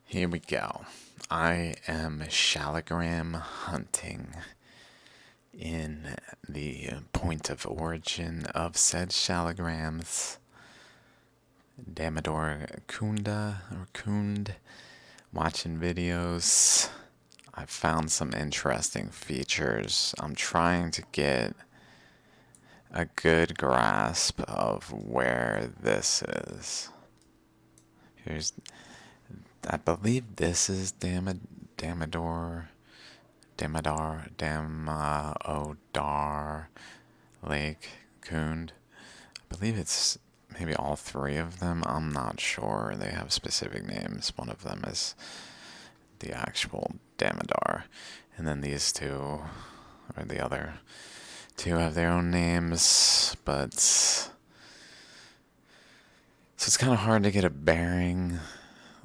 Here we go. I am shaligram hunting in the point of origin of said shaligrams, Damodar Kunda or Kund, watching videos. I found some interesting features. I'm trying to get a good grasp of where this is. I believe this is Damodar Lake, Kund. I believe it's maybe all three of them. I'm not sure. They have specific names. One of them is the actual Damodar. And then these two, or the other two, have their own names. But so it's kind of hard to get a bearing.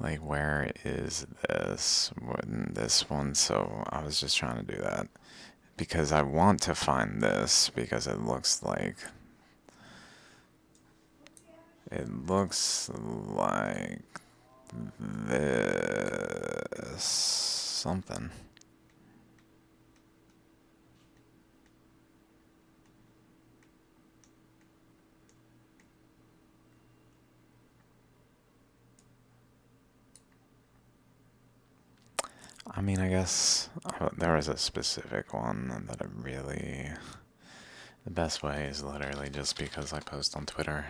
Like, where is this one? So I was just trying to do that because I want to find this because it looks like this something. I mean, I guess there is a specific one that I really. The best way is literally just because I post on Twitter.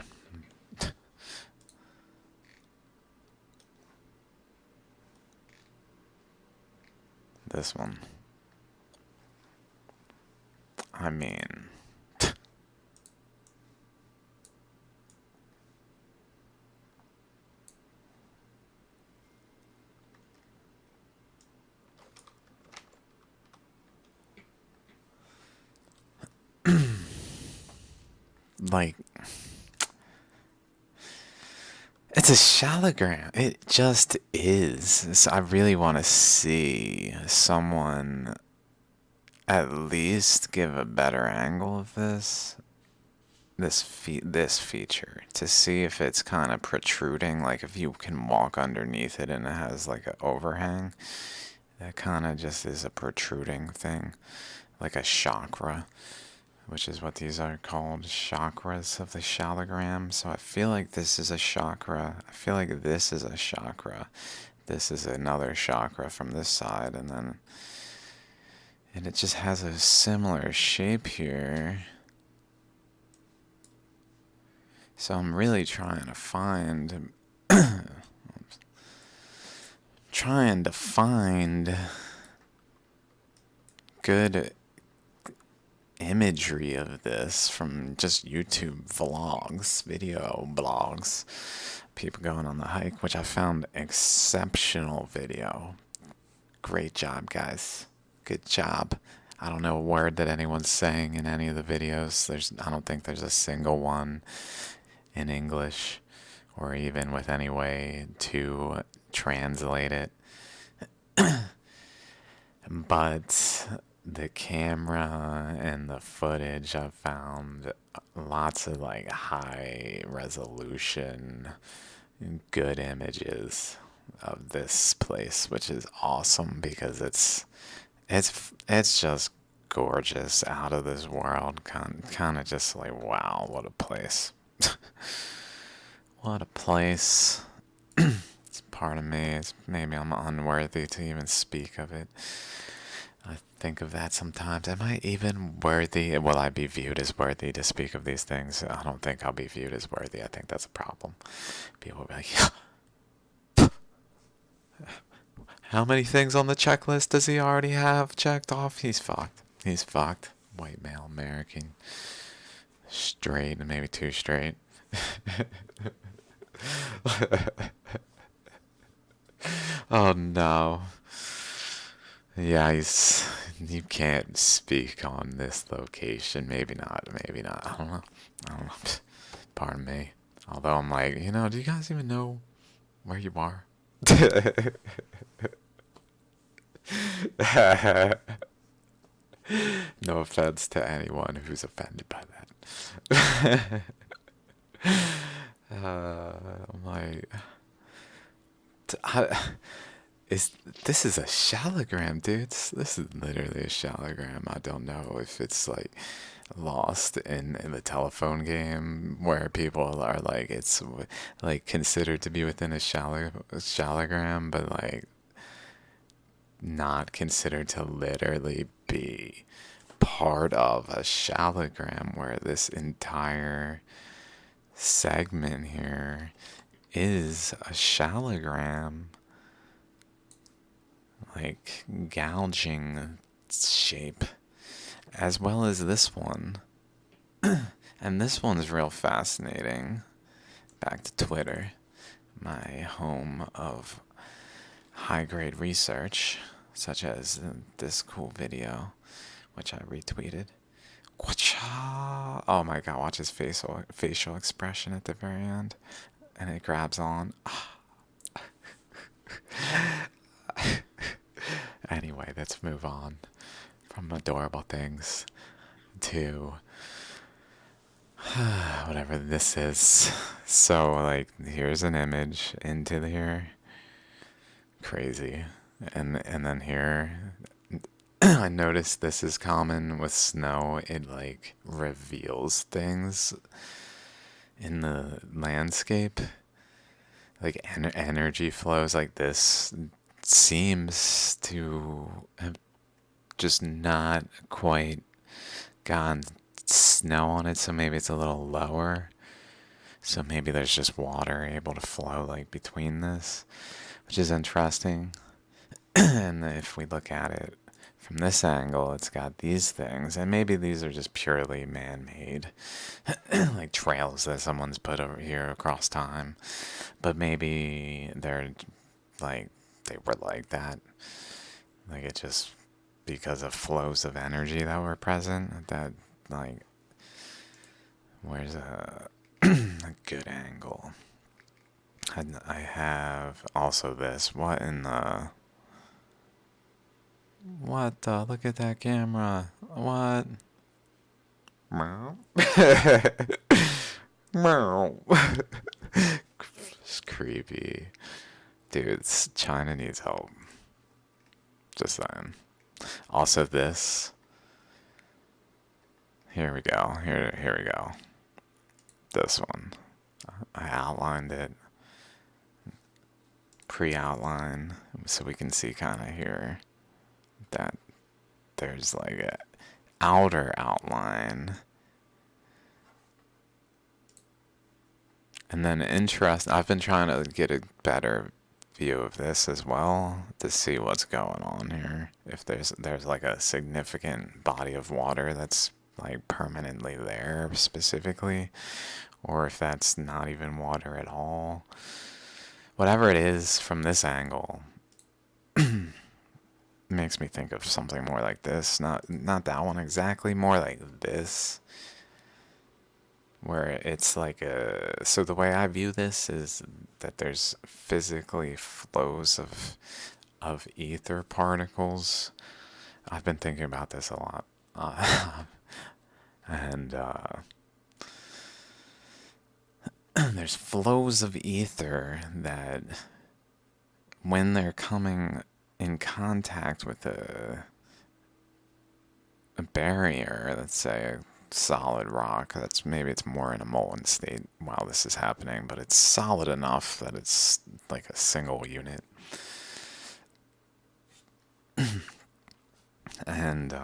This one. I mean. Like, it's a shaligram. It just is. So I really want to see someone at least give a better angle of this feature to see if it's kind of protruding, like if you can walk underneath it and it has like an overhang. That kind of just is a protruding thing, like a chakra, which is what these are called, chakras of the shaligram. So I feel like this is a chakra. I feel like this is a chakra. This is another chakra from this side, and it just has a similar shape here. So I'm really trying to find good imagery of this from just YouTube vlogs, video blogs, people going on the hike, which I found exceptional video. Great job, guys. Good job. I don't know a word that anyone's saying in any of the videos. I don't think there's a single one in English or even with any way to translate it. But the camera and the footage, I've found lots of like high resolution, good images of this place, which is awesome because it's just gorgeous, out of this world, kind of just like, wow, what a place. What a place. It's part of me. Maybe I'm unworthy to even speak of it. I think of that sometimes. Am I even worthy? Will I be viewed as worthy to speak of these things? I don't think I'll be viewed as worthy. I think that's a problem. People will be like, how many things on the checklist does he already have checked off? He's fucked. He's fucked. White male American. Straight, and maybe too straight. Oh no. Yeah, you can't speak on this location. Maybe not, maybe not. I don't know. I don't know. Pardon me. Although I'm like, do you guys even know where you are? No offense to anyone who's offended by that. I'm like, Is this is a shaligram, dudes? This is literally a shaligram. I don't know if it's like lost in the telephone game where people are like like considered to be within a shaligram, but like not considered to literally be part of a shaligram where this entire segment here is a shaligram, like gouging shape, as well as this one. And this one's real fascinating. Back to Twitter, my home of high grade research, such as this cool video, which I retweeted. Oh my god, watch his facial expression at the very end. And it grabs on. Anyway, let's move on from adorable things to whatever this is. So, like, here's an image into here. Crazy. And then here, I noticed this is common with snow. It, like, reveals things in the landscape. Like, energy flows like this seems to have just not quite gotten snow on it, so maybe it's a little lower. So maybe there's just water able to flow like between this, which is interesting. And if we look at it from this angle, it's got these things, and maybe these are just purely man-made, like trails that someone's put over here across time. But maybe they're like they were like that, like it just because of flows of energy that were present. That like, where's a good angle? I have also this. What in the? What the? Look at that camera. What? Meow. Meow. It's creepy. Dude, China needs help. Just saying. Also this. Here we go. Here we go. This one. I outlined it. Pre-outline. So we can see kind of here that there's like a outer outline. And then I've been trying to get a better view of this as well to see what's going on here. If there's like a significant body of water that's like permanently there specifically, or if that's not even water at all. Whatever it is from this angle makes me think of something more like this. Not that one exactly, more like this. Where it's like so the way I view this is that there's physically flows of ether particles. I've been thinking about this a lot. And there's flows of ether that when they're coming in contact with a barrier, let's say a solid rock, maybe it's more in a molten state while this is happening, but it's solid enough that it's like a single unit. And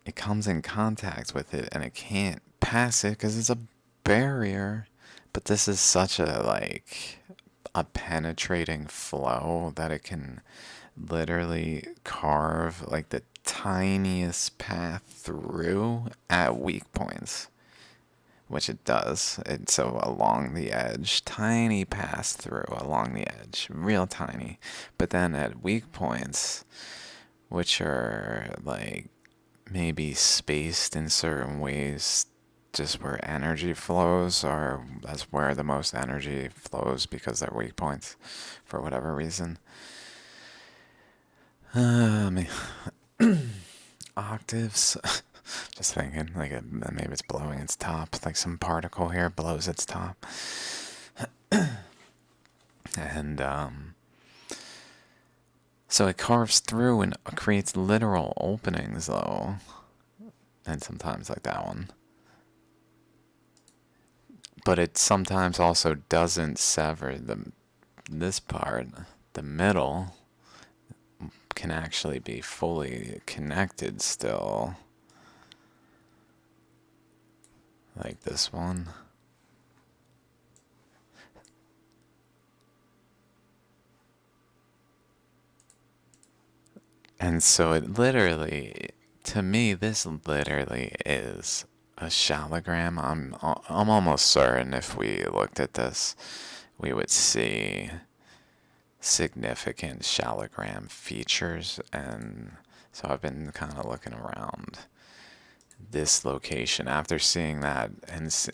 it comes in contact with it and it can't pass it because it's a barrier. But this is such a penetrating flow that it can literally carve like the tiniest path through at weak points, which it does. And so along the edge, tiny pass through along the edge, real tiny. But then at weak points, which are like maybe spaced in certain ways, just where energy flows, or that's where the most energy flows because they're weak points for whatever reason. I mean, octaves. Just thinking, like maybe it's blowing its top, like some particle here blows its top. And So it carves through and creates literal openings, though. And sometimes, like that one. But it sometimes also doesn't sever this part. The middle can actually be fully connected still. Like this one. And so it literally, to me, this literally is a shaligram. I'm almost certain if we looked at this, we would see significant shaligram features. And so I've been kind of looking around this location after seeing that,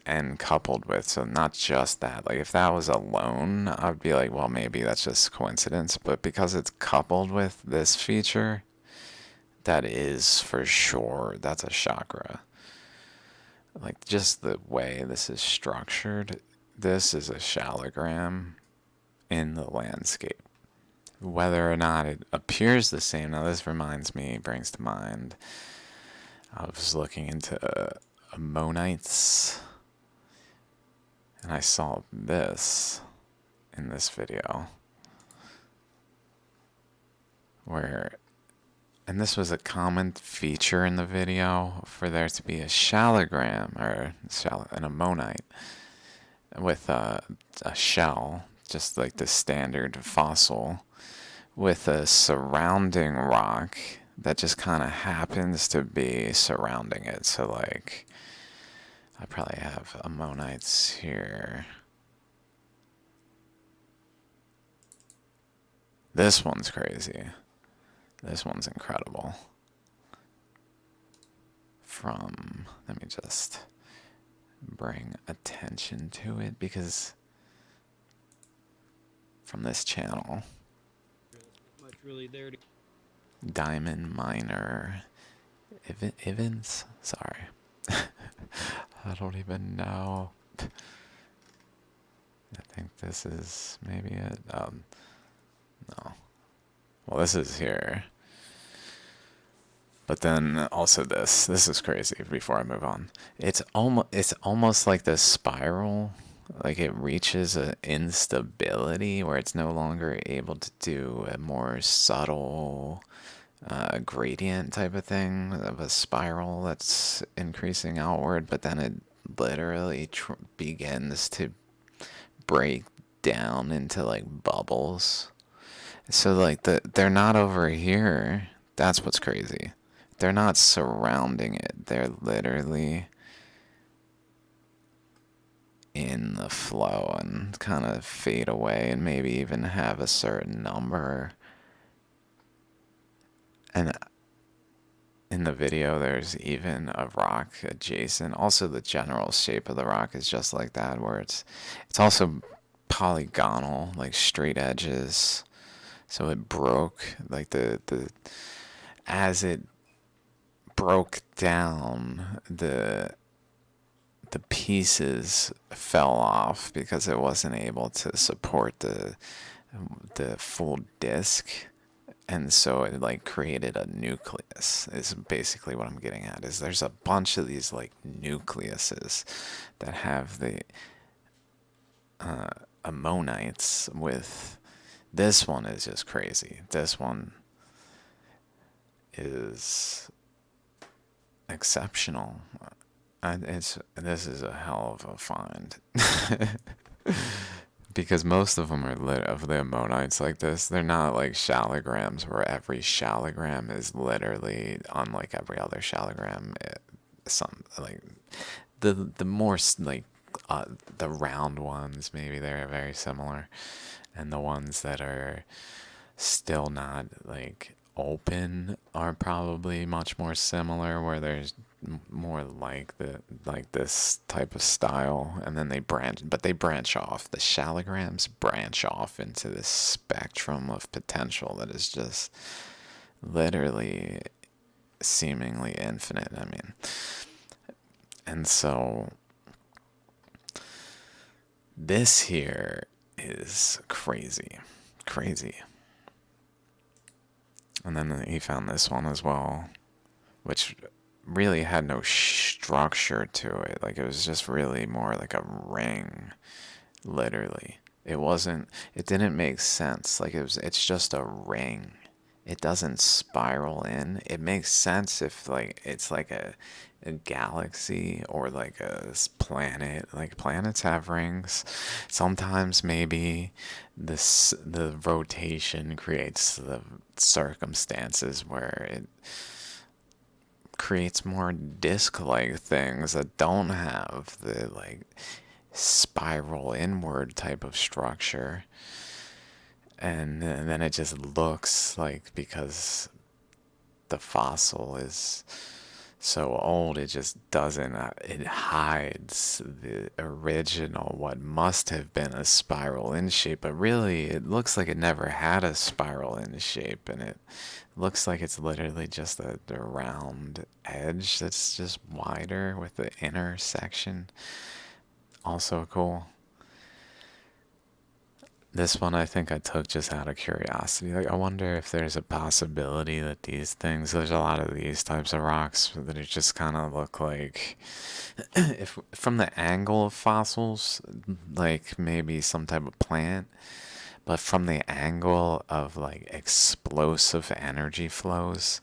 and coupled with, so not just that, like if that was alone I'd be like, well, maybe that's just coincidence, but because it's coupled with this feature, that is for sure, that's a chakra. Like just the way this is structured, this is a shaligram in the landscape. Whether or not it appears the same, now this brings to mind, I was looking into ammonites, and I saw this in this video, where, and this was a common feature in the video, for there to be a shaligram, or an ammonite, with a shell, just like the standard fossil, with a surrounding rock that just kind of happens to be surrounding it. So like, I probably have ammonites here. This one's crazy. This one's incredible. Let me just bring attention to it, because from this channel, Diamond Miner Evans? Sorry. I don't even know. I think this is maybe it. No. Well, this is here. But then also this is crazy. Before I move on, it's almost like this spiral, like it reaches an instability where it's no longer able to do a more subtle gradient type of thing, of a spiral that's increasing outward, but then it literally begins to break down into like bubbles. So like they're not over here. That's what's crazy. They're not surrounding it. They're literally in the flow and kind of fade away, and maybe even have a certain number. And in the video, there's even a rock adjacent. Also, the general shape of the rock is just like that, where it's also polygonal, like straight edges. So it broke, like as it broke down, the pieces fell off because it wasn't able to support the full disc, and so it like created a nucleus, is basically what I'm getting at. Is there's a bunch of these like nucleuses that have the ammonites. With this one is just crazy. This one is exceptional. This is a hell of a find. Because most of them are of the ammonites like this. They're not like shaligrams, where every shaligram is literally unlike every other shaligram. Some like the more like the round ones, maybe they're very similar, and the ones that are still not like open are probably much more similar, where there's more like this type of style, and then they branch off. The shaligrams branch off into this spectrum of potential that is just literally seemingly infinite. I mean, and so this here is crazy. And then he found this one as well, which really had no structure to it. Like it was just really more like a ring, literally. It didn't make sense. Like it's just a ring. It doesn't spiral in. It makes sense if like it's like a galaxy or like a planet. Like planets have rings. Sometimes maybe the rotation creates the circumstances where it creates more disc-like things that don't have the like spiral inward type of structure. And then it just looks like, because the fossil is so old, it just doesn't, it hides the original, what must have been a spiral in shape, but really it looks like it never had a spiral in shape, and it looks like it's literally just a round edge that's just wider with the inner section. Also cool. This one I think I took just out of curiosity. Like, I wonder if there's a possibility that these things, there's a lot of these types of rocks that it just kind of look like, if from the angle of fossils, like maybe some type of plant, but from the angle of like explosive energy flows,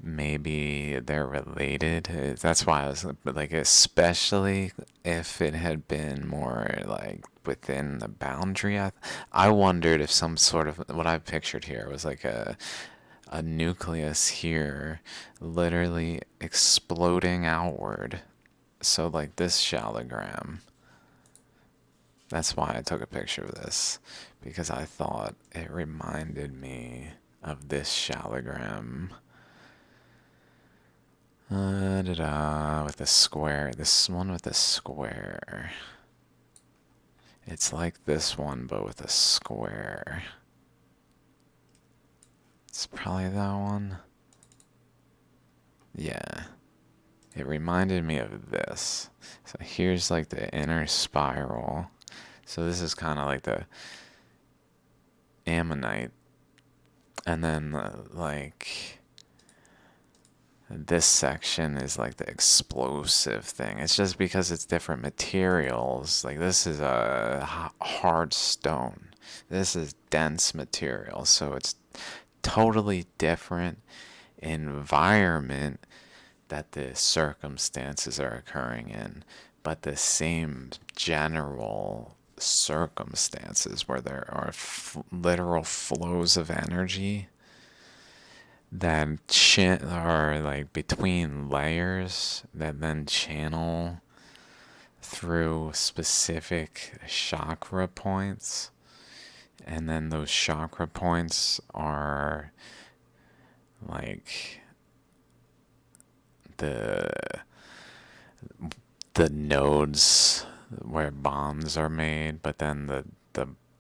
maybe they're related. That's why I was like, especially if it had been more like within the boundary. I wondered if some sort of, what I pictured here was like a nucleus here, literally exploding outward. So like this shaligram. That's why I took a picture of this, because I thought it reminded me of this shaligram. Da-da, with a square. This one with a square. It's like this one, but with a square. It's probably that one. Yeah. It reminded me of this. So here's like the inner spiral. So this is kind of like the ammonite. And then like this section is like the explosive thing. It's just because it's different materials. Like this is a hard stone. This is dense material. So it's totally different environment that the circumstances are occurring in, but the same general circumstances where there are literal flows of energy that are like between layers that then channel through specific chakra points, and then those chakra points are like the the nodes where bonds are made, but then the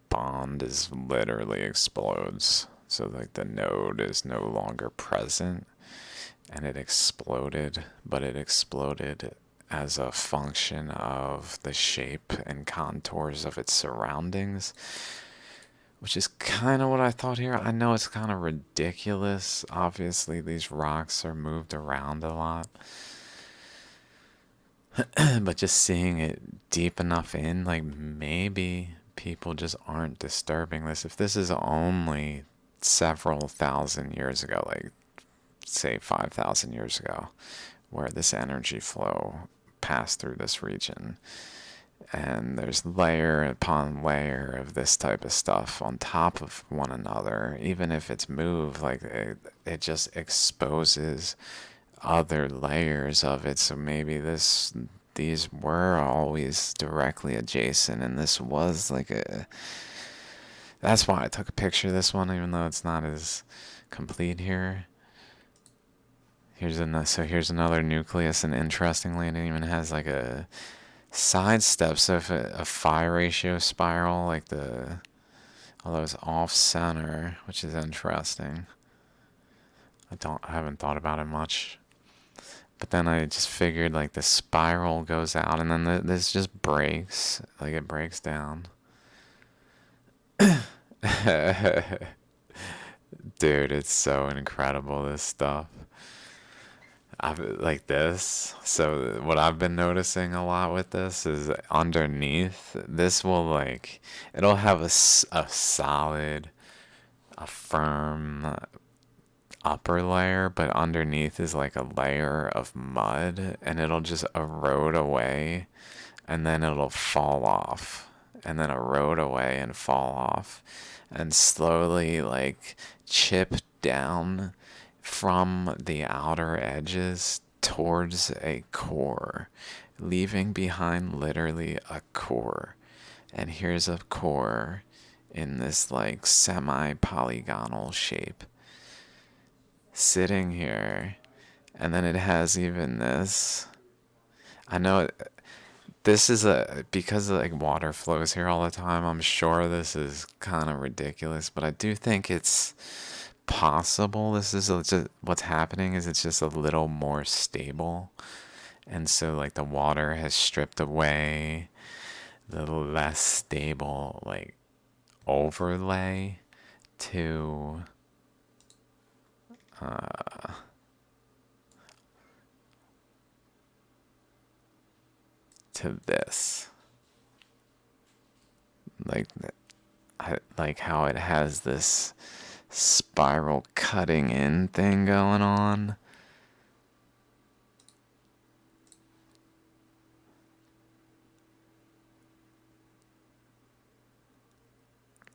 bond is literally explodes. So like the node is no longer present, and it exploded, but it exploded as a function of the shape and contours of its surroundings, which is kind of what I thought here. I know it's kind of ridiculous. Obviously, these rocks are moved around a lot, but just seeing it deep enough in, like maybe people just aren't disturbing this. If this is only several thousand years ago, like say 5,000 years ago, where this energy flow passed through this region, and there's layer upon layer of this type of stuff on top of one another, even if it's moved, like it just exposes other layers of it. So maybe these were always directly adjacent, and this was like a, that's why I took a picture of this one, even though it's not as complete here. Here's another nucleus, and interestingly, it even has like a side step. So if a phi ratio spiral, like although it's off center, which is interesting. I haven't thought about it much. But then I just figured like the spiral goes out, and then this just breaks, like it breaks down. Dude, it's so incredible, this stuff. I've like this. So what I've been noticing a lot with this is underneath, this will like it'll have a solid, a firm upper layer, but underneath is like a layer of mud and it'll just erode away and then it'll fall off and then erode away and fall off and slowly like chip down from the outer edges towards a core, leaving behind literally a core. And here's a core in this like semi polygonal shape sitting here. And then it has even this. I know this is a because like water flows here all the time. I'm sure this is kind of ridiculous, but I do think it's possible. This is just what's happening is it's just a little more stable, and so like the water has stripped away the less stable like overlay to to this like like how it has this spiral cutting in thing going on.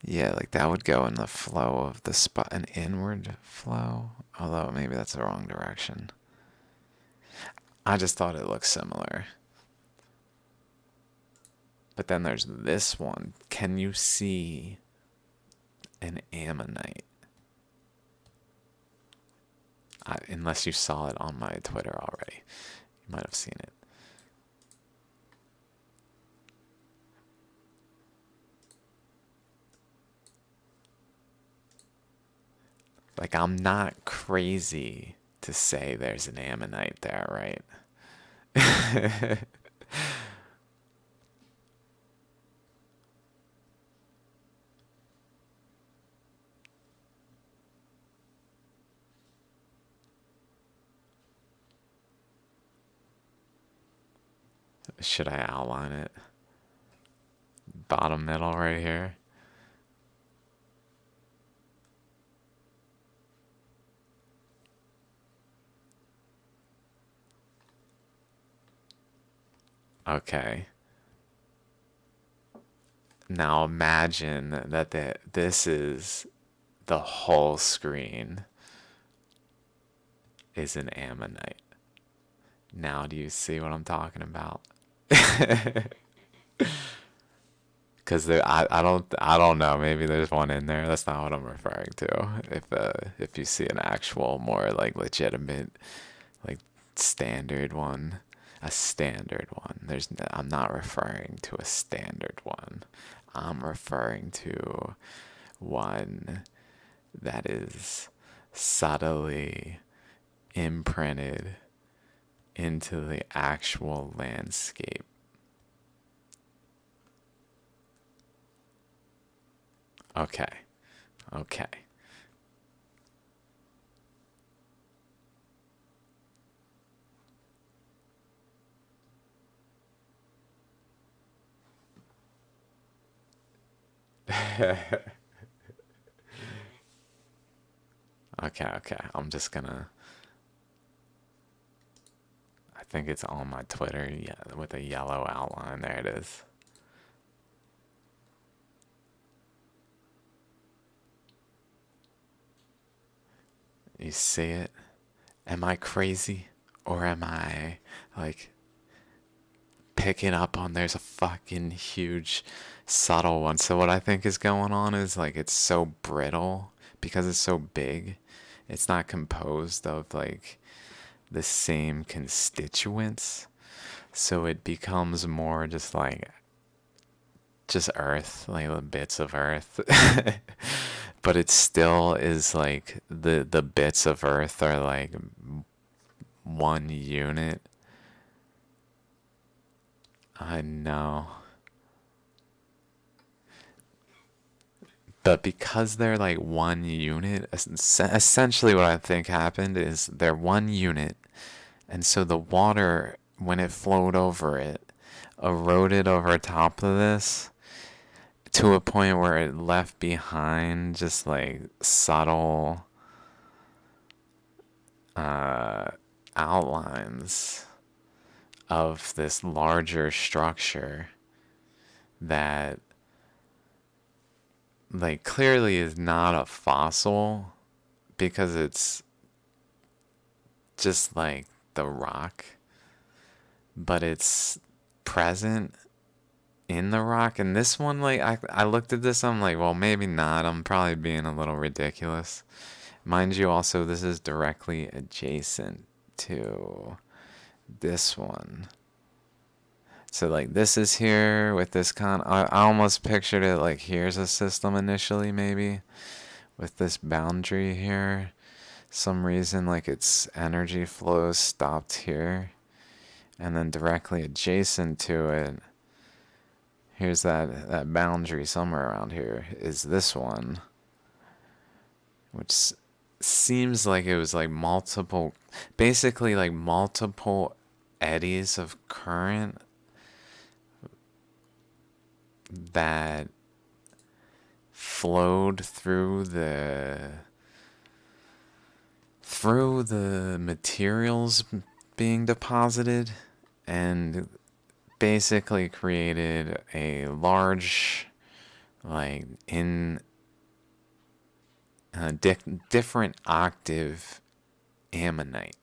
Yeah, like that would go in the flow of the spot, an inward flow. Although maybe that's the wrong direction. I just thought it looked similar. But then there's this one. Can you see an ammonite? Unless you saw it on my Twitter already. You might have seen it. Like, I'm not crazy to say there's an ammonite there, right? Should I outline it? Bottom middle right here. Okay. Now imagine that this is the whole screen is an ammonite. Now do you see what I'm talking about? Because I don't know. Maybe there's one in there. That's not what I'm referring to. If you see an actual more like legitimate like standard one, a standard one. I'm not referring to a standard one. I'm referring to one that is subtly imprinted into the actual landscape. Okay. Okay. Okay, okay. I'm just gonna. I think it's on my Twitter. Yeah, with a yellow outline. There it is. You see it? Am I crazy? Or am I like picking up on there's a fucking huge subtle one? So what I think is going on is like it's so brittle because it's so big. It's not composed of like the same constituents. So it becomes more just earth, like the bits of earth. But it still is like the bits of earth are like one unit. I know. But because they're like one unit, essentially what I think happened is they're one unit, and so the water, when it flowed over it, eroded over top of this to a point where it left behind just like subtle uh, outlines of this larger structure that like clearly is not a fossil because it's just like the rock, but it's present in the rock. And this one, like, I looked at this, I'm like, well, maybe not. I'm probably being a little ridiculous. Mind you, also, this is directly adjacent to this one. So, like, this is here with this I almost pictured it like here's a system initially, maybe, with this boundary here. Some reason, like, its energy flows stopped here. And then directly adjacent to it, here's that boundary somewhere around here, is this one. Which seems like it was like multiple, basically like multiple eddies of current that flowed through the materials being deposited and basically created a large, like, in different octave ammonite,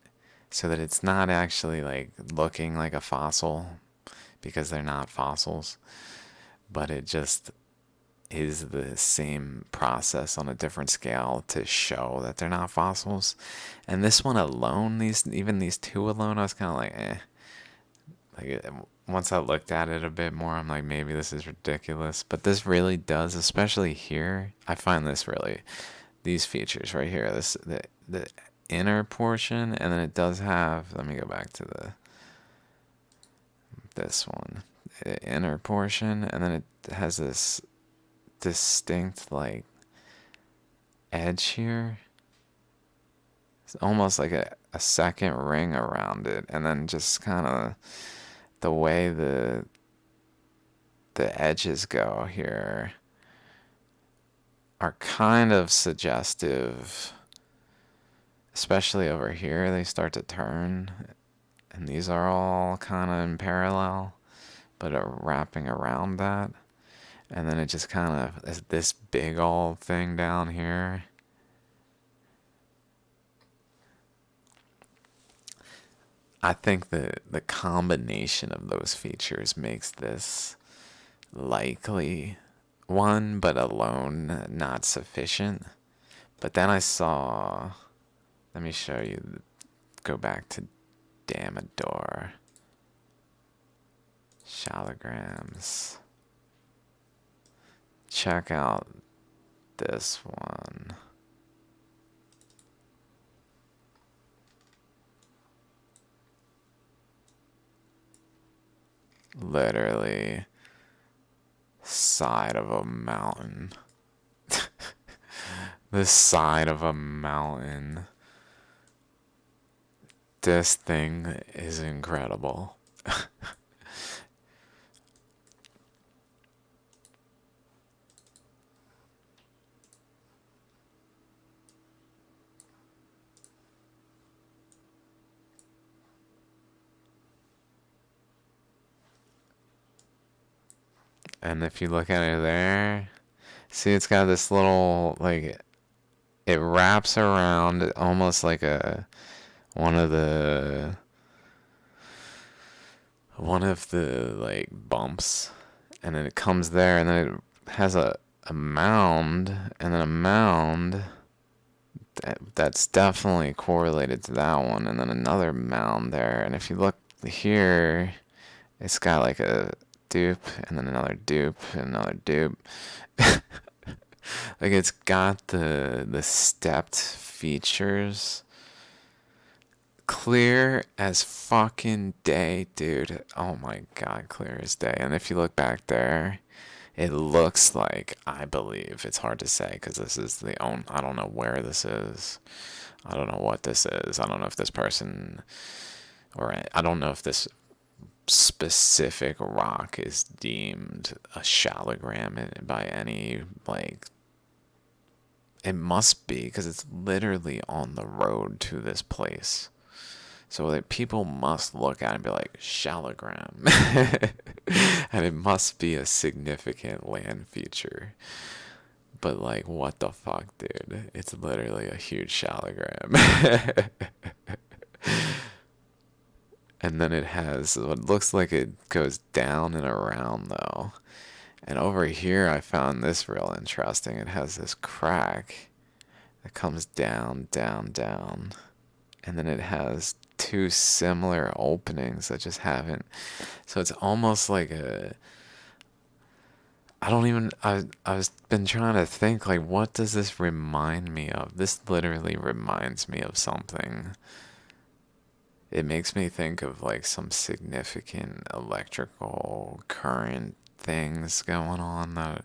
so that it's not actually like looking like a fossil because they're not fossils, but it just is the same process on a different scale to show that they're not fossils. And this one alone, these two alone, I was kind of like, eh. Like, once I looked at it a bit more, I'm like, maybe this is ridiculous. But this really does, especially here. I find this really, these features right here, the inner portion, and then it does have. Let me go back to this one, the inner portion, and then it has this distinct like edge here. It's almost like a second ring around it, and then just kind of the way the edges go here are kind of suggestive, especially over here. They start to turn, and these are all kind of in parallel, but are wrapping around that. And then it just kind of is this big old thing down here. I think the combination of those features makes this likely one, but alone not sufficient. But then I saw, let me show you, go back to Damodar. Shaligrams. Check out this one. Literally side of a mountain. The side of a mountain. This thing is incredible. And if you look at it there, see it's got this little, like, it wraps around almost like one of the like bumps, and then it comes there, and then it has a mound, and then a mound that's definitely correlated to that one, and then another mound there. And if you look here, it's got like a dupe, and then another dupe, and another dupe. Like, it's got the stepped features clear as fucking day, dude. Oh my god, clear as day. And if you look back there, It looks like, I believe, it's hard to say because this is the own, I don't know where this is. I don't know what this is. I don't know if this person, or I don't know if this specific rock is deemed a shaligram by any, like, it must be because it's literally on the road to this place. So that people must look at it and be like, Shaligram. And it must be a significant land feature. But like, what the fuck, dude? It's literally a huge Shaligram. And then it has what looks like it goes down and around though. And over here I found this real interesting. It has this crack that comes down, down, down. And then it has two similar openings that just haven't. So it's almost like a. I don't even. I was been trying to think like, what does this remind me of? This literally reminds me of something. It makes me think of like some significant electrical current things going on that,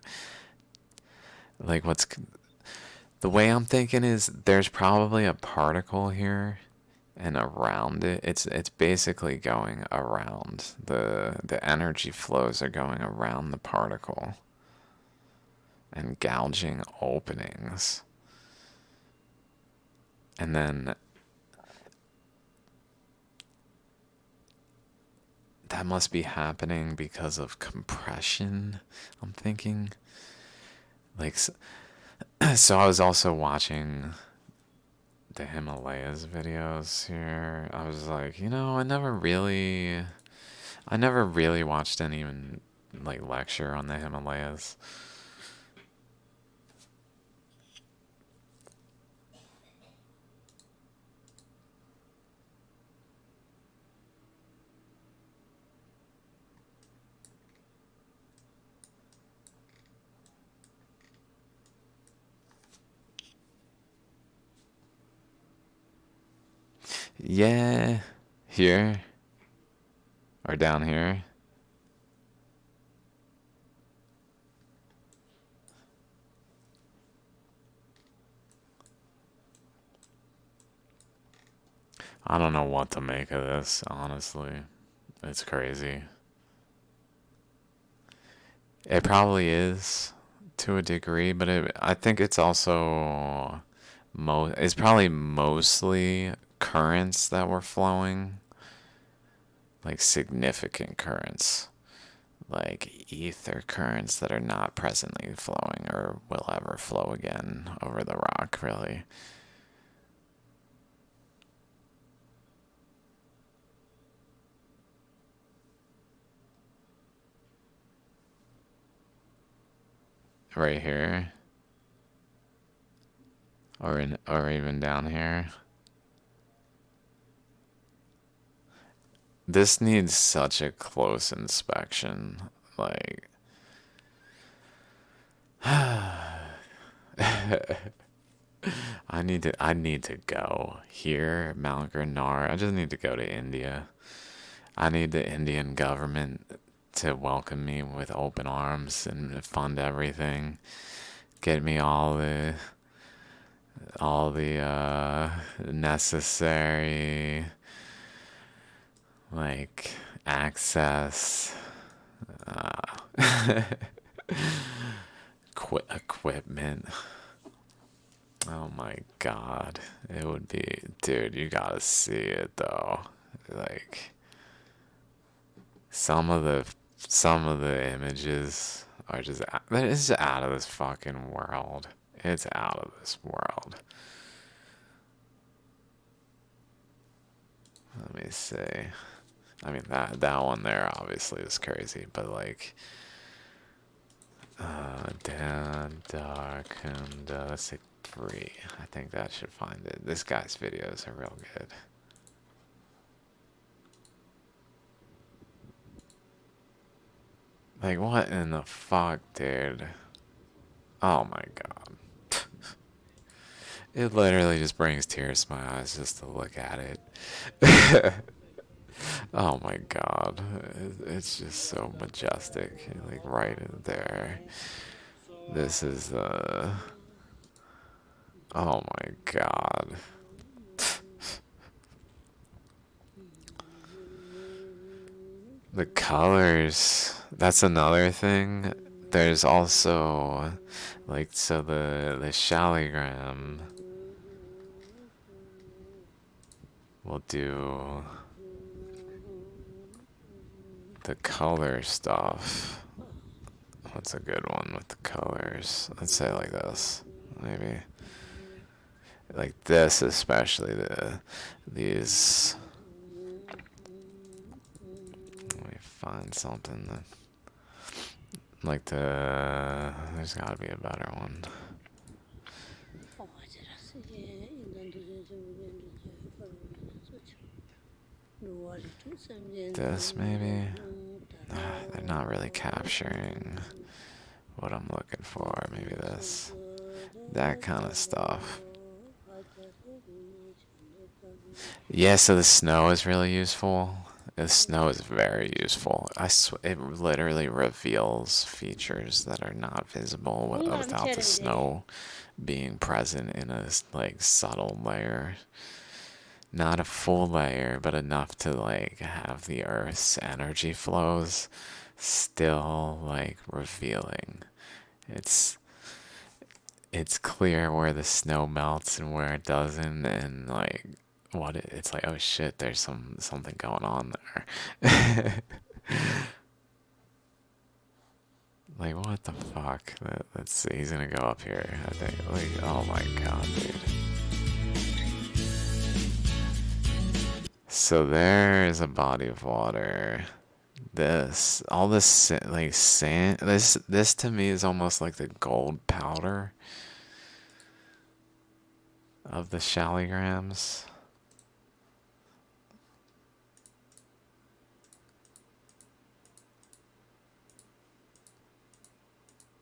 like what's the way I'm thinking is there's probably a particle here and around it. It's basically going around. The energy flows are going around the particle and gouging openings. And then that must be happening because of compression, I'm thinking. Like so I was also watching the Himalayas videos here. I was like, I never really watched any even like lecture on the Himalayas. Yeah, here or down here. I don't know what to make of this, honestly. It's crazy. It probably is to a degree, but I think it's also it's probably mostly currents that were flowing, like significant currents, like ether currents that are not presently flowing or will ever flow again over the rock, really. Right here, or even down here. This needs such a close inspection. Like, I need to go here, Mount Grenard. I just need to go to India. I need the Indian government to welcome me with open arms and fund everything. Get me all the necessary like access, uh, equipment. Oh my god. It would be, dude, you gotta see it though. Like some of the some of the images are just it's out of this fucking world. It's out of this world. Let me see. I mean that one there obviously is crazy, but like down dark and let's say 3. I think that should find it. This guy's videos are real good. Like what in the fuck, dude? Oh my god. It literally just brings tears to my eyes just to look at it. Oh my god. It's just so majestic. Like right in there. This is oh my god. The colors. That's another thing. There's also like so the Shaligram will do the color stuff. What's a good one with the colors? Let's say like this. Maybe. Like this especially these let me find something that like there's gotta be a better one. This maybe? They're not really capturing what I'm looking for. Maybe this. That kind of stuff. Yeah, so the snow is really useful. The snow is very useful. It literally reveals features that are not visible without the snow being present in a like subtle layer. Not a full layer, but enough to like have the Earth's energy flows still like revealing. It's it's clear where the snow melts and where it doesn't, and like it's like, oh shit, there's something going on there. Like what the fuck? Let's see. He's gonna go up here. I think. Like, oh my god, dude. So there is a body of water. All this like sand. This to me is almost like the gold powder of the Shaligrams.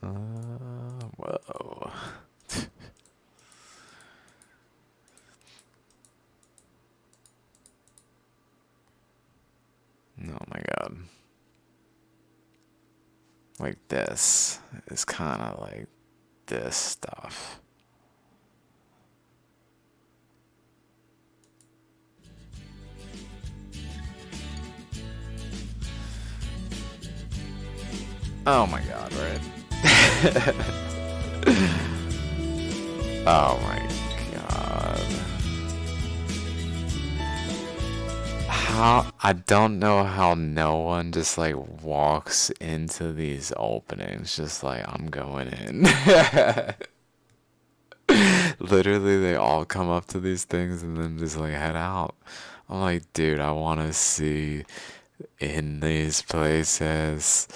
Whoa. Oh my god. Like this is kind of like this stuff. Oh my god, right? Oh my god. How I don't know how no one just like walks into these openings just like I'm going in. Literally they all come up to these things and then just like head out. I'm like, dude, I want to see in these places.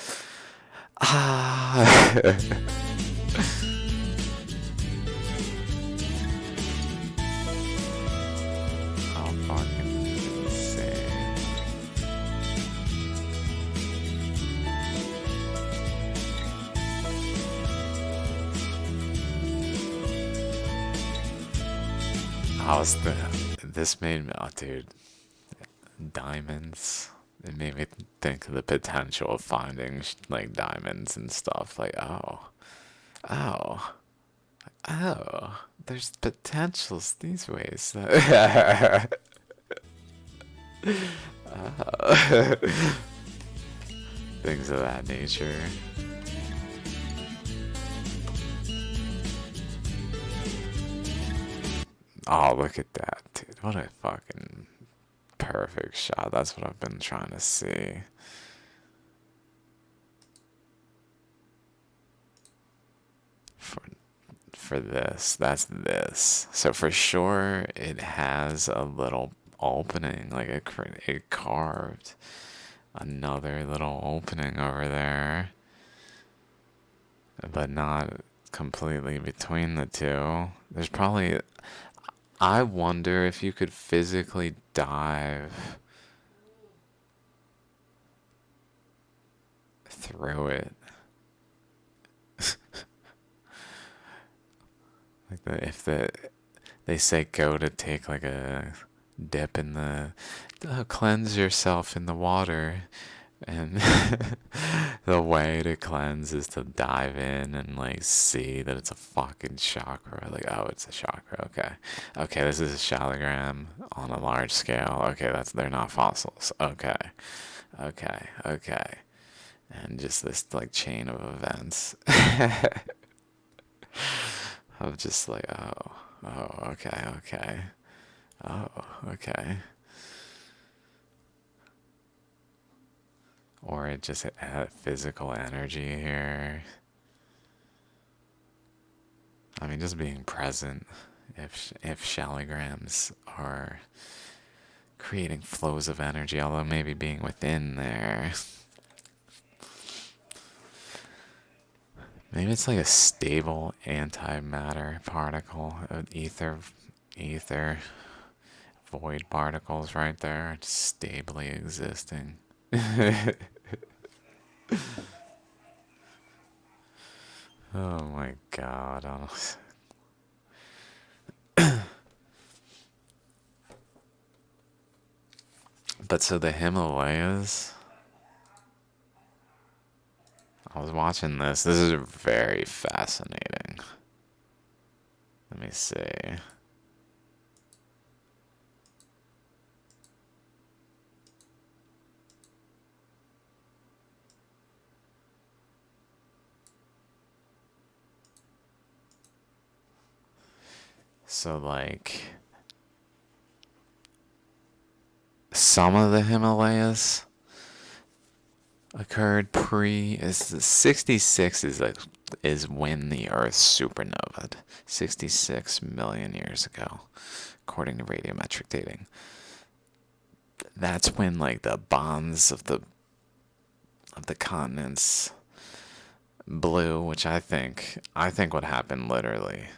Ah. How fucking insane. This made me, oh dude, diamonds. It made me think of the potential of finding like diamonds and stuff. Like, oh, there's potentials these ways. Things of that nature. Oh, look at that, dude. What a fucking perfect shot. That's what I've been trying to see. For for this, that's this. So for sure, it has a little opening, like it carved another little opening over there, but not completely between the two. There's probably, I wonder if you could physically dive through it. Like if they say go to take like a dip in the, cleanse yourself in the water. And the way to cleanse is to dive in and like see that it's a fucking chakra. Like, oh, it's a chakra. Okay. Okay, this is a shaligram on a large scale. Okay, they're not fossils. Okay. Okay. Okay. And just this like chain of events of just like, okay, okay. Oh, okay. Or it just had physical energy here. I mean, just being present. If shaligrams are creating flows of energy, although maybe being within there, maybe it's like a stable antimatter particle, ether, void particles right there, just stably existing. Oh my god, honestly. But so the Himalayas, I was watching this. This is very fascinating. Let me see. So, like, some of the Himalayas occurred is the 66 is when the Earth supernovaed 66 million years ago, according to radiometric dating. That's when like the bonds of the continents blew, which I think what happened literally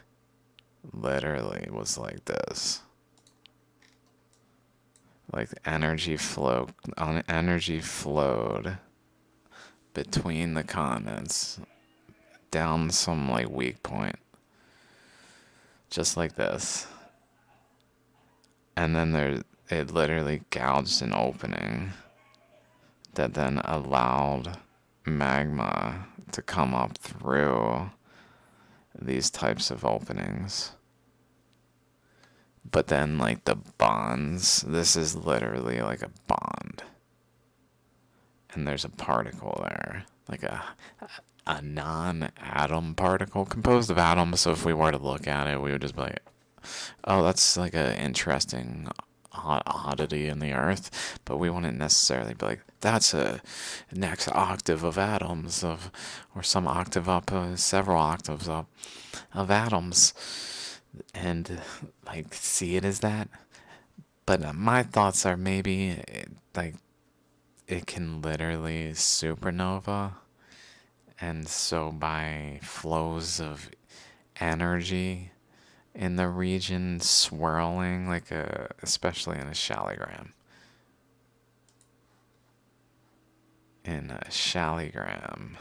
was like this. Like energy flowed between the continents down some like weak point, just like this. And then it literally gouged an opening that then allowed magma to come up through these types of openings. But then, like the bonds, this is literally like a bond. And there's a particle there, like a non-atom particle composed of atoms. So if we were to look at it, we would just be like, oh, that's like an interesting oddity in the earth, but we wouldn't necessarily be like, that's a next octave of atoms or some octave up, several octaves up of atoms, and like see it as that. But my thoughts are maybe like it can literally supernova, and so by flows of energy in the region swirling especially in a shaligram. In a shaligram.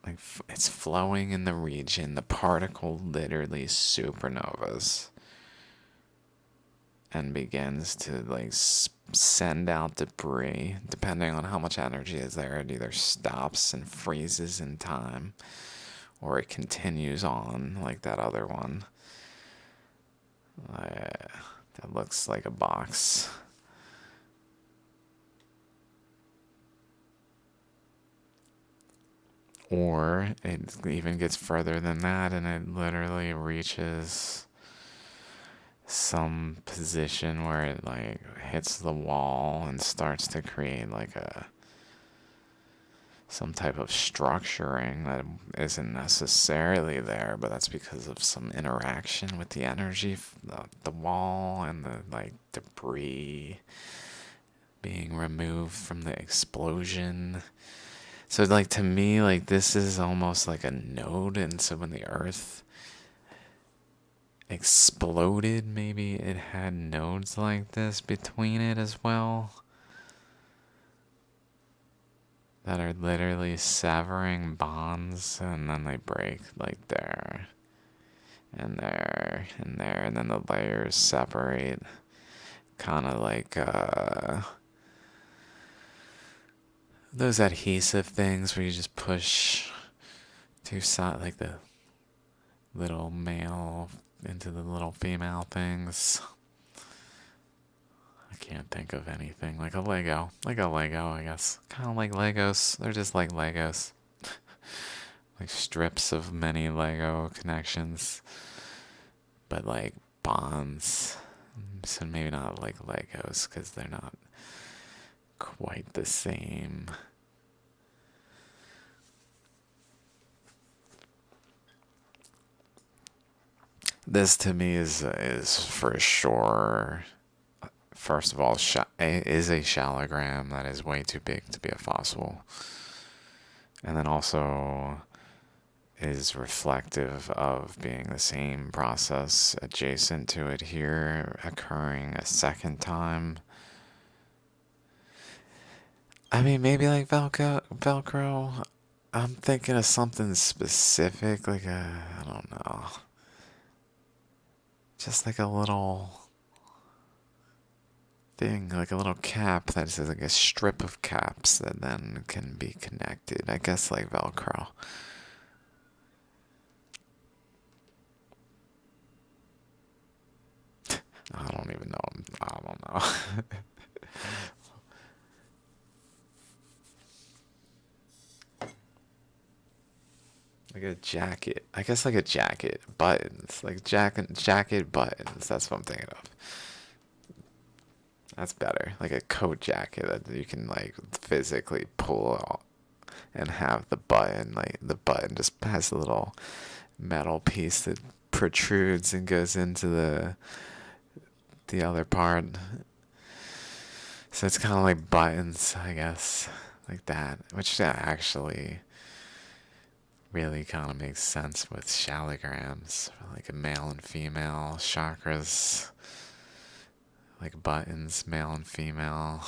Like it's flowing in the region. The particle literally supernovas and begins to like send out debris. Depending on how much energy is there, it either stops and freezes in time, or it continues on like that other one. That looks like a box. Or it even gets further than that, and it literally reaches some position where it like hits the wall and starts to create like some type of structuring that isn't necessarily there, but that's because of some interaction with the energy, the wall, and the like debris being removed from the explosion. So like to me, like this is almost like a node, and so when the Earth exploded, maybe it had nodes like this between it as well, that are literally severing bonds, and then they break like there. and there, and then the layers separate, kind of like those adhesive things where you just push two sides, like the little male into the little female things. I can't think of anything like a Lego, I guess, kind of like Legos. They're just like Legos, like strips of many Lego connections, but like bonds. So maybe not like Legos because they're not quite the same. This to me is for sure. First of all, is a shaligram that is way too big to be a fossil, and then also is reflective of being the same process adjacent to it here occurring a second time. I mean, maybe like Velcro. I'm thinking of something specific, like I don't know, just like a little thing, like a little cap that is like a strip of caps that then can be connected. I guess like Velcro. I don't even know. I don't know. Like a jacket. I guess like a jacket. Buttons. Like jacket buttons. That's what I'm thinking of. That's better. Like a coat jacket that you can like physically pull out and have the button. Like the button just has a little metal piece that protrudes and goes into the other part. So it's kind of like buttons, I guess, like that, which actually really kind of makes sense with shaligrams, like a male and female chakras, like buttons, male and female.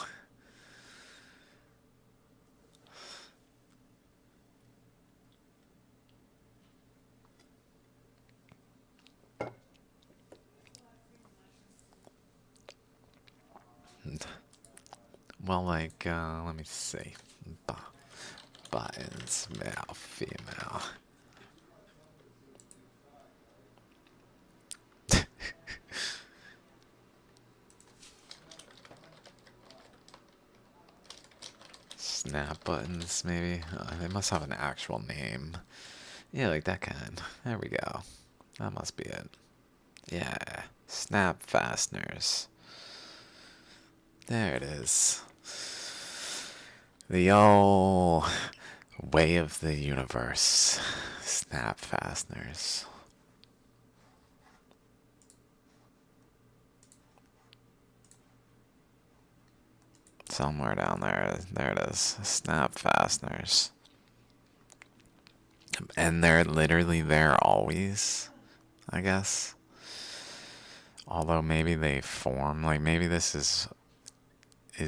Well, like, let me see. Buttons, male, female. Snap buttons, maybe. They must have an actual name. Yeah, like that kind. There we go. That must be it. Yeah. Snap fasteners. There it is. The old way of the universe. Snap fasteners. Somewhere down there. There it is. Snap fasteners. And they're literally there always, I guess. Although maybe they form, like maybe this is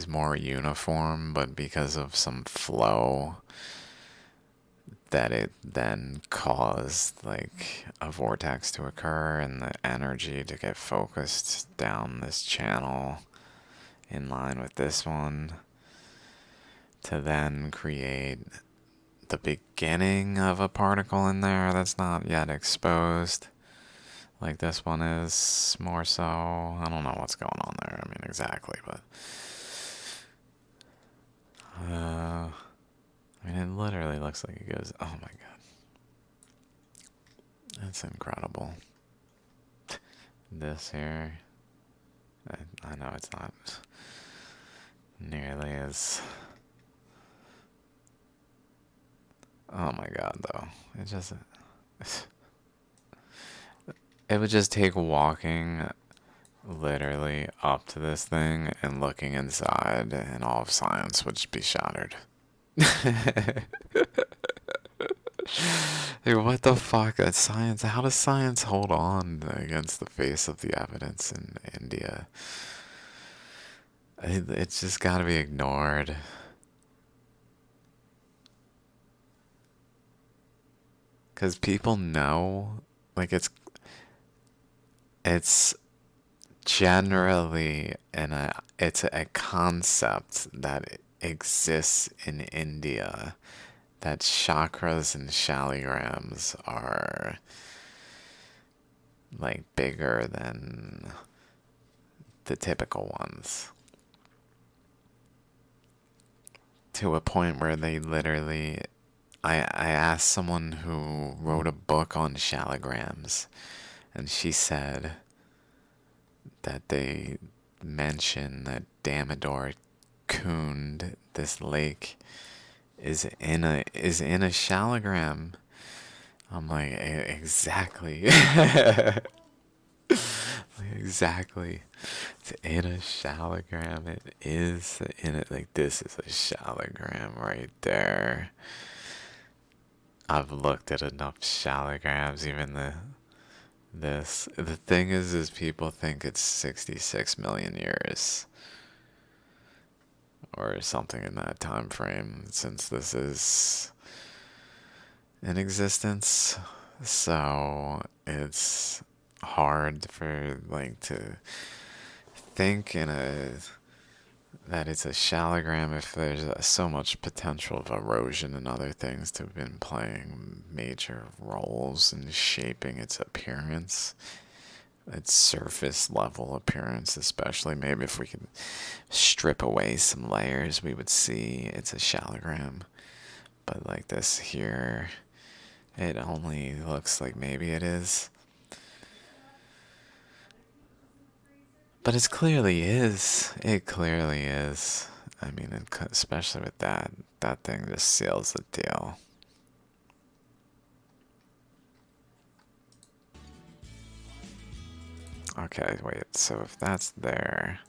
more uniform, but because of some flow that it then caused like a vortex to occur and the energy to get focused down this channel in line with this one to then create the beginning of a particle in there that's not yet exposed. Like this one is more so. I don't know what's going on there. I mean, exactly, but. I mean, it literally looks like it goes. Oh my god. That's incredible. This here. I know it's not nearly as. Oh my god, though. It just. It would just take walking literally up to this thing and looking inside, and all of science would just be shattered. Hey, what the fuck? Science. How does science hold on against the face of the evidence in India? It's just got to be ignored. Because people know, like, it's It's generally it's a concept that exists in India that chakras and shaligrams are like bigger than the typical ones, to a point where they literally I asked someone who wrote a book on shaligrams, and she said that they mention that Damodar Kund, this lake, is in a shaligram. I'm like, Exactly. Exactly. It's in a shaligram. It is in it. Like, this is a shaligram right there. I've looked at enough shaligrams, even the thing is people think it's 66 million years or something in that time frame since this is in existence. So it's hard for like to think in a that it's a shaligram if there's so much potential of erosion and other things to have been playing major roles in shaping its appearance, its surface level appearance, especially. Maybe if we could strip away some layers, we would see it's a shaligram. But like this here, it only looks like maybe it is. But it clearly is. It clearly is. I mean, especially with that thing just seals the deal. Okay, wait. So if that's there,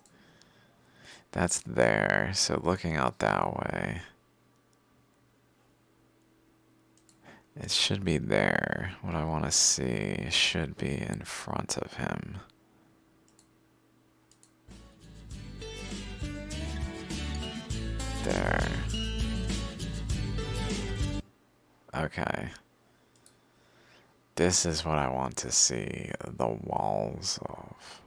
that's there. So looking out that way, it should be there. What I want to see should be in front of him. There. Okay. This is what I want to see the walls of.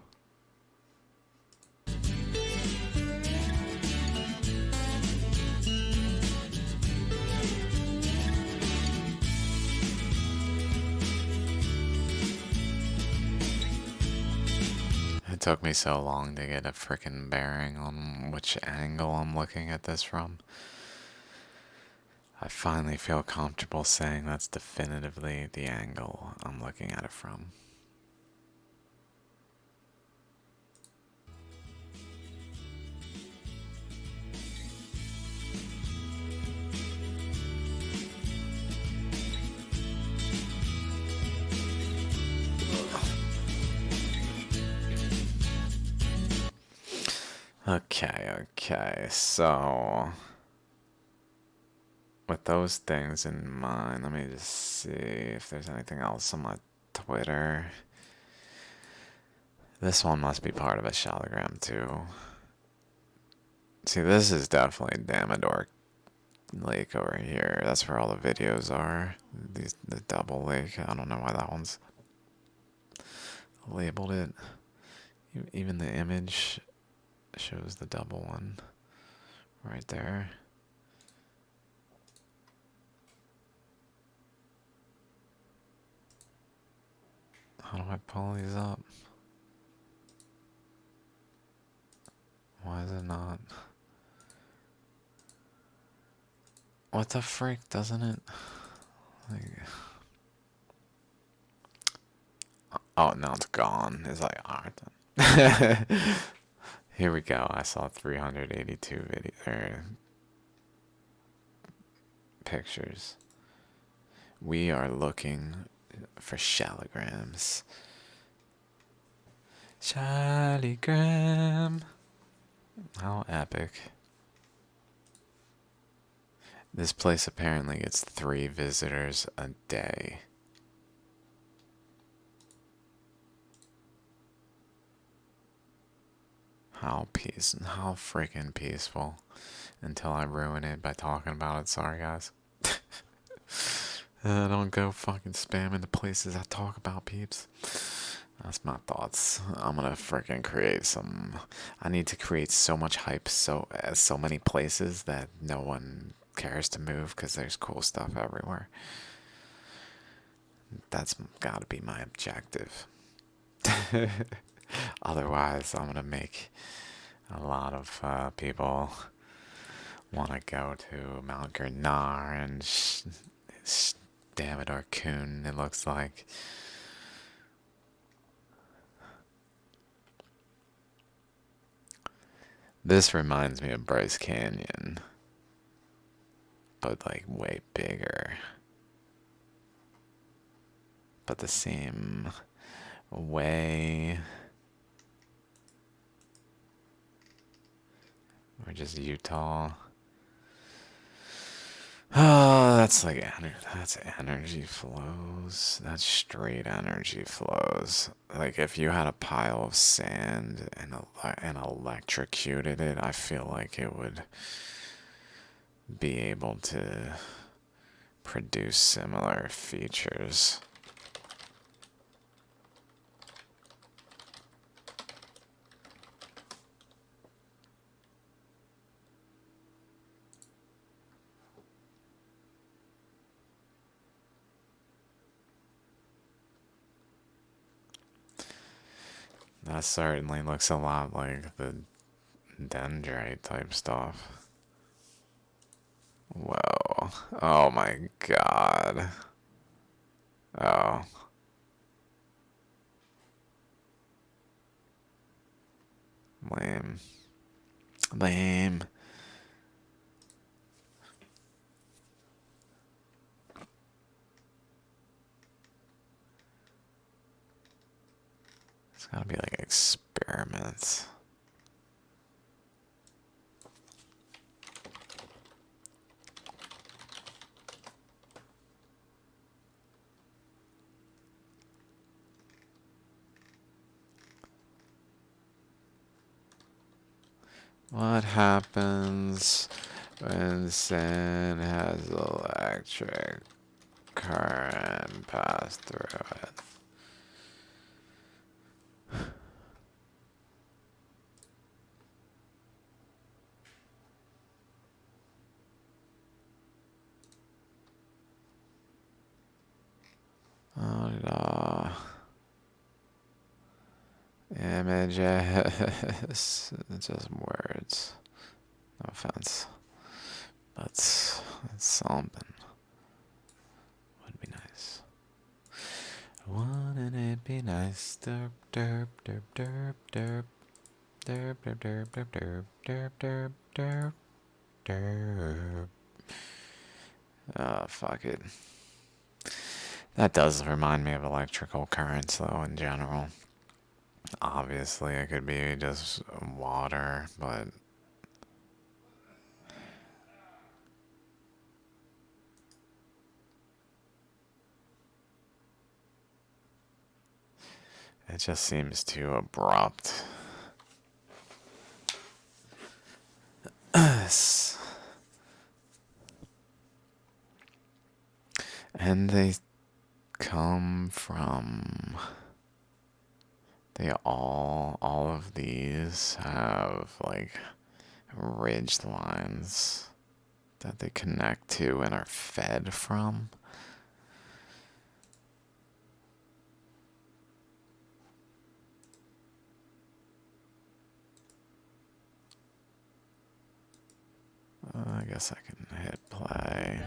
It took me so long to get a frickin' bearing on which angle I'm looking at this from. I finally feel comfortable saying that's definitively the angle I'm looking at it from. Okay, so with those things in mind, let me just see if there's anything else on my Twitter. This one must be part of a shaligram too. See, this is definitely Damodar Lake over here. That's where all the videos are. The double lake. I don't know why that one's labeled it. Even the image shows the double one right there. How do I pull these up? Why is it not? What the frick, doesn't it? Like, oh, now it's gone. It's like, alright then. Here we go. I saw 382 pictures. We are looking for shaligrams. Shaligram. How epic. This place apparently gets 3 visitors a day. How freaking peaceful. Until I ruin it by talking about it. Sorry, guys. Don't go fucking spamming the places I talk about, peeps. That's my thoughts. I'm gonna freaking create some. I need to create so much hype, so many places that no one cares to move because there's cool stuff everywhere. That's gotta be my objective. Otherwise, I'm gonna make a lot of people want to go to Mount Gurnar and David Orkun, it looks like. This reminds me of Bryce Canyon, but like way bigger. But the same way. Or just Utah. Oh, that's energy flows. That's straight energy flows. Like if you had a pile of sand and electrocuted it, I feel like it would be able to produce similar features. That certainly looks a lot like the dendrite type stuff. Whoa. Oh my god. Oh. Lame. Lame. It's gotta be like experiments. What happens when sand has electric current pass through it? Oh no. Images. It's just words. No offense. But it's something. Would be nice. Wouldn't it be nice? Derp, derp, derp, derp, derp. Derp, derp, derp, derp, derp, derp, derp, derp, derp. Oh, fuck it. That does remind me of electrical currents, though, in general. Obviously, it could be just water, but it just seems too abrupt. And they come from. All of these have like ridge lines that they connect to and are fed from. I guess I can hit play.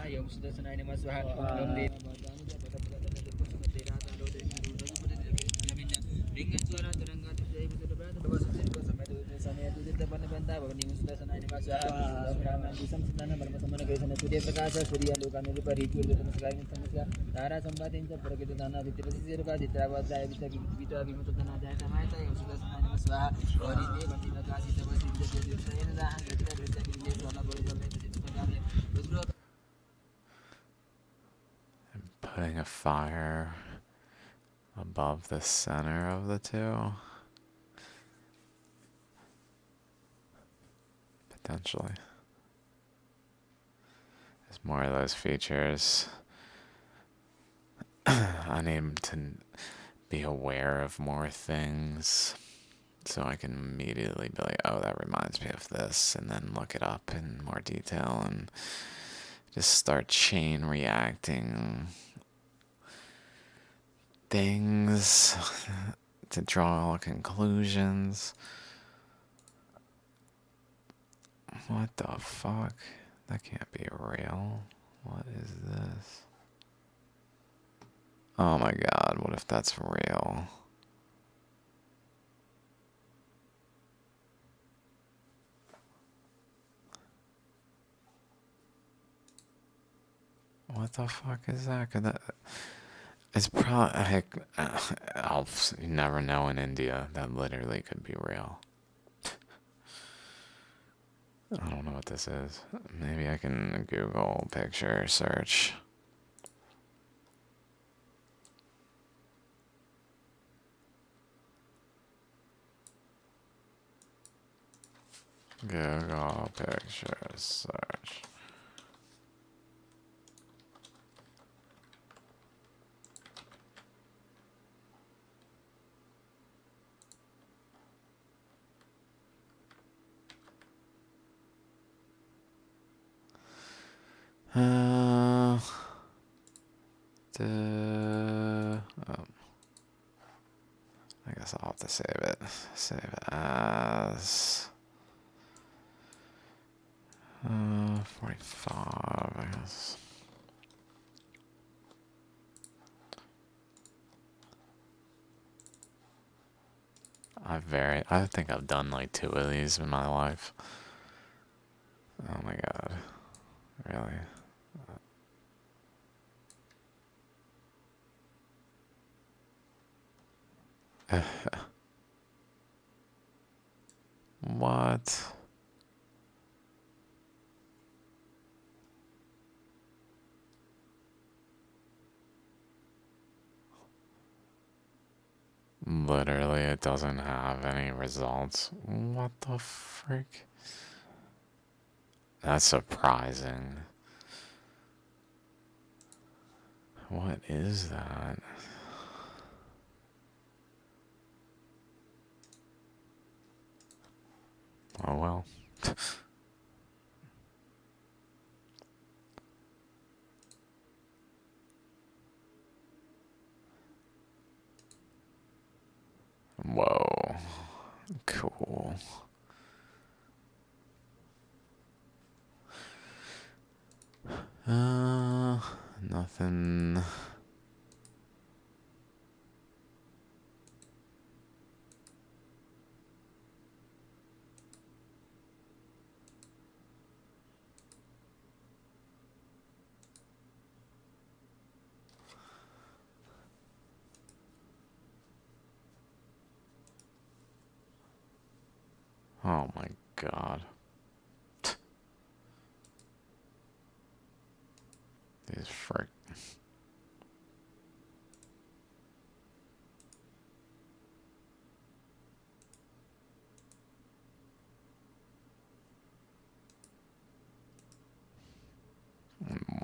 Putting a fire above the center of the two. Potentially. There's more of those features. I need to be aware of more things. So I can immediately be like, oh, that reminds me of this, and then look it up in more detail and just start chain reacting things to draw conclusions. What the fuck? That can't be real. What is this? Oh my god, what if that's real? What the fuck is that? Could that it's probably heck. You never know in India. That literally could be real. I don't know what this is. Maybe I can Google picture search. Google picture search. Uh, I guess I'll have to save it. Save it as 45. I guess. I think I've done like 2 of these in my life. Oh my god. Really? What? Literally, it doesn't have any results. What the frick? That's surprising. What is that? Oh well. Whoa. Cool. Nothing. Oh my god. These frick.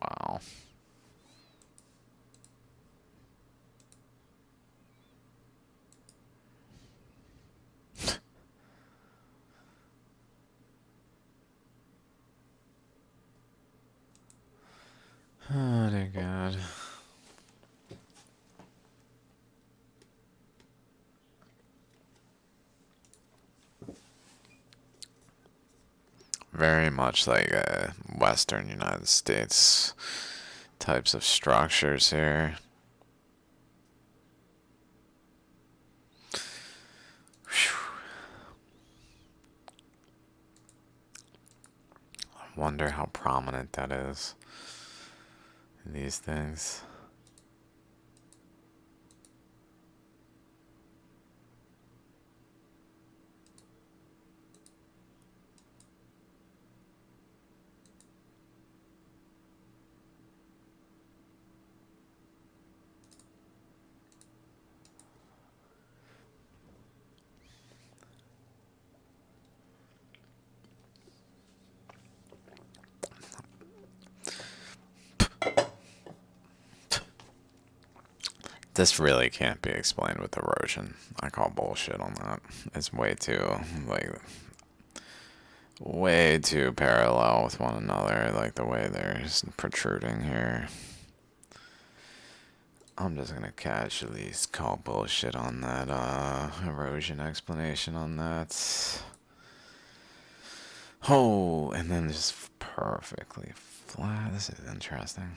Wow. Oh dear god. Very much like Western United States types of structures here. I wonder how prominent that is in these things. This really can't be explained with erosion. I call bullshit on that. It's like, way too parallel with one another, like the way they're protruding here. I'm just gonna casually call bullshit on that, erosion explanation on that. Oh, and then just perfectly flat. This is interesting.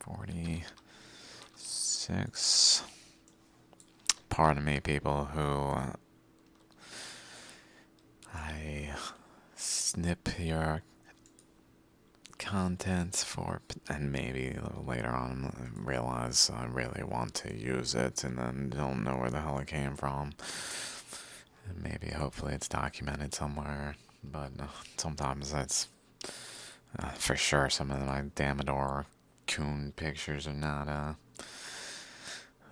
46. Pardon me, people who I snip your content for, and maybe later on realize I really want to use it and then don't know where the hell it came from. And maybe, hopefully, it's documented somewhere. But sometimes that's for sure. Some of my Damador coon pictures are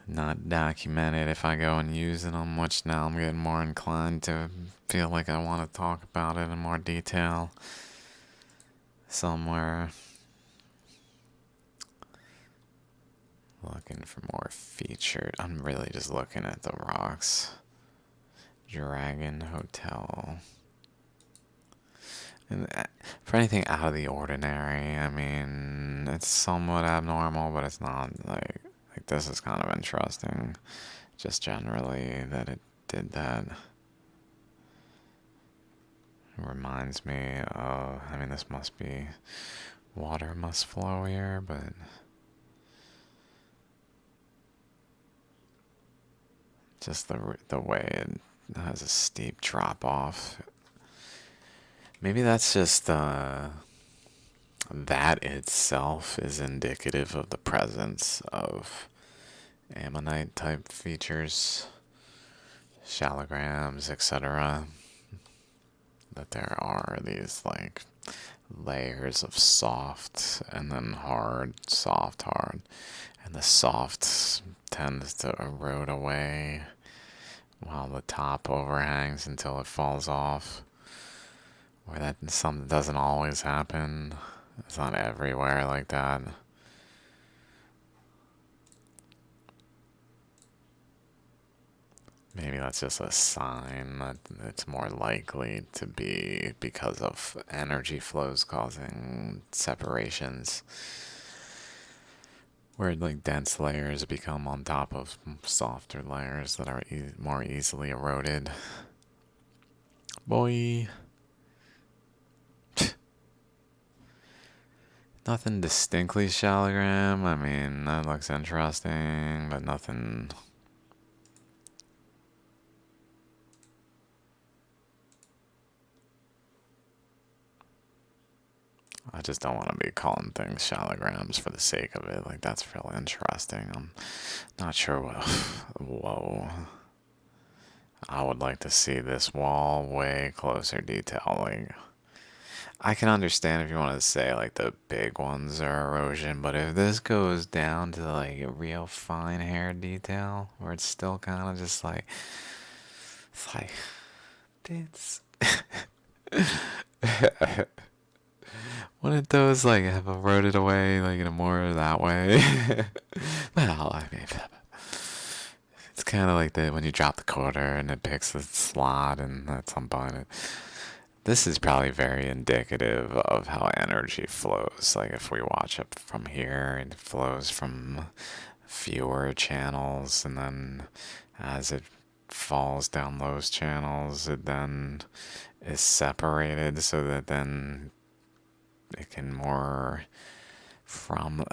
not documented if I go and use it on which now I'm getting more inclined to feel like I want to talk about it in more detail somewhere. Looking for more featured. I'm really just looking at the rocks. Dragon Hotel. And for anything out of the ordinary, I mean, it's somewhat abnormal, but it's not like this is kind of interesting. Just generally that it did that. It reminds me of, I mean, this must be, water must flow here, but just the way it has a steep drop off. Maybe that's just that itself is indicative of the presence of ammonite type features, shaligrams, etc. That there are these like layers of soft and then hard, soft, hard, and the soft tends to erode away while the top overhangs until it falls off. Where that something doesn't always happen. It's not everywhere like that. Maybe that's just a sign that it's more likely to be because of energy flows causing separations. Where like dense layers become on top of softer layers that are more easily eroded. Boy. Nothing distinctly Shaligram. I mean, that looks interesting, but nothing. I just don't want to be calling things Shaligrams for the sake of it. Like, that's real interesting. I'm not sure what. Whoa. I would like to see this wall way closer detail. Like, I can understand if you want to say like the big ones are erosion, but if this goes down to like a real fine hair detail, where it's still kind of just like, it's like, it's. Wouldn't those like have eroded away like in a more that way? Well, I mean, it's kind of like that when you drop the quarter and it picks the slot, and at some point this is probably very indicative of how energy flows. Like if we watch it from here, it flows from fewer channels, and then as it falls down those channels, it then is separated so that then it can more from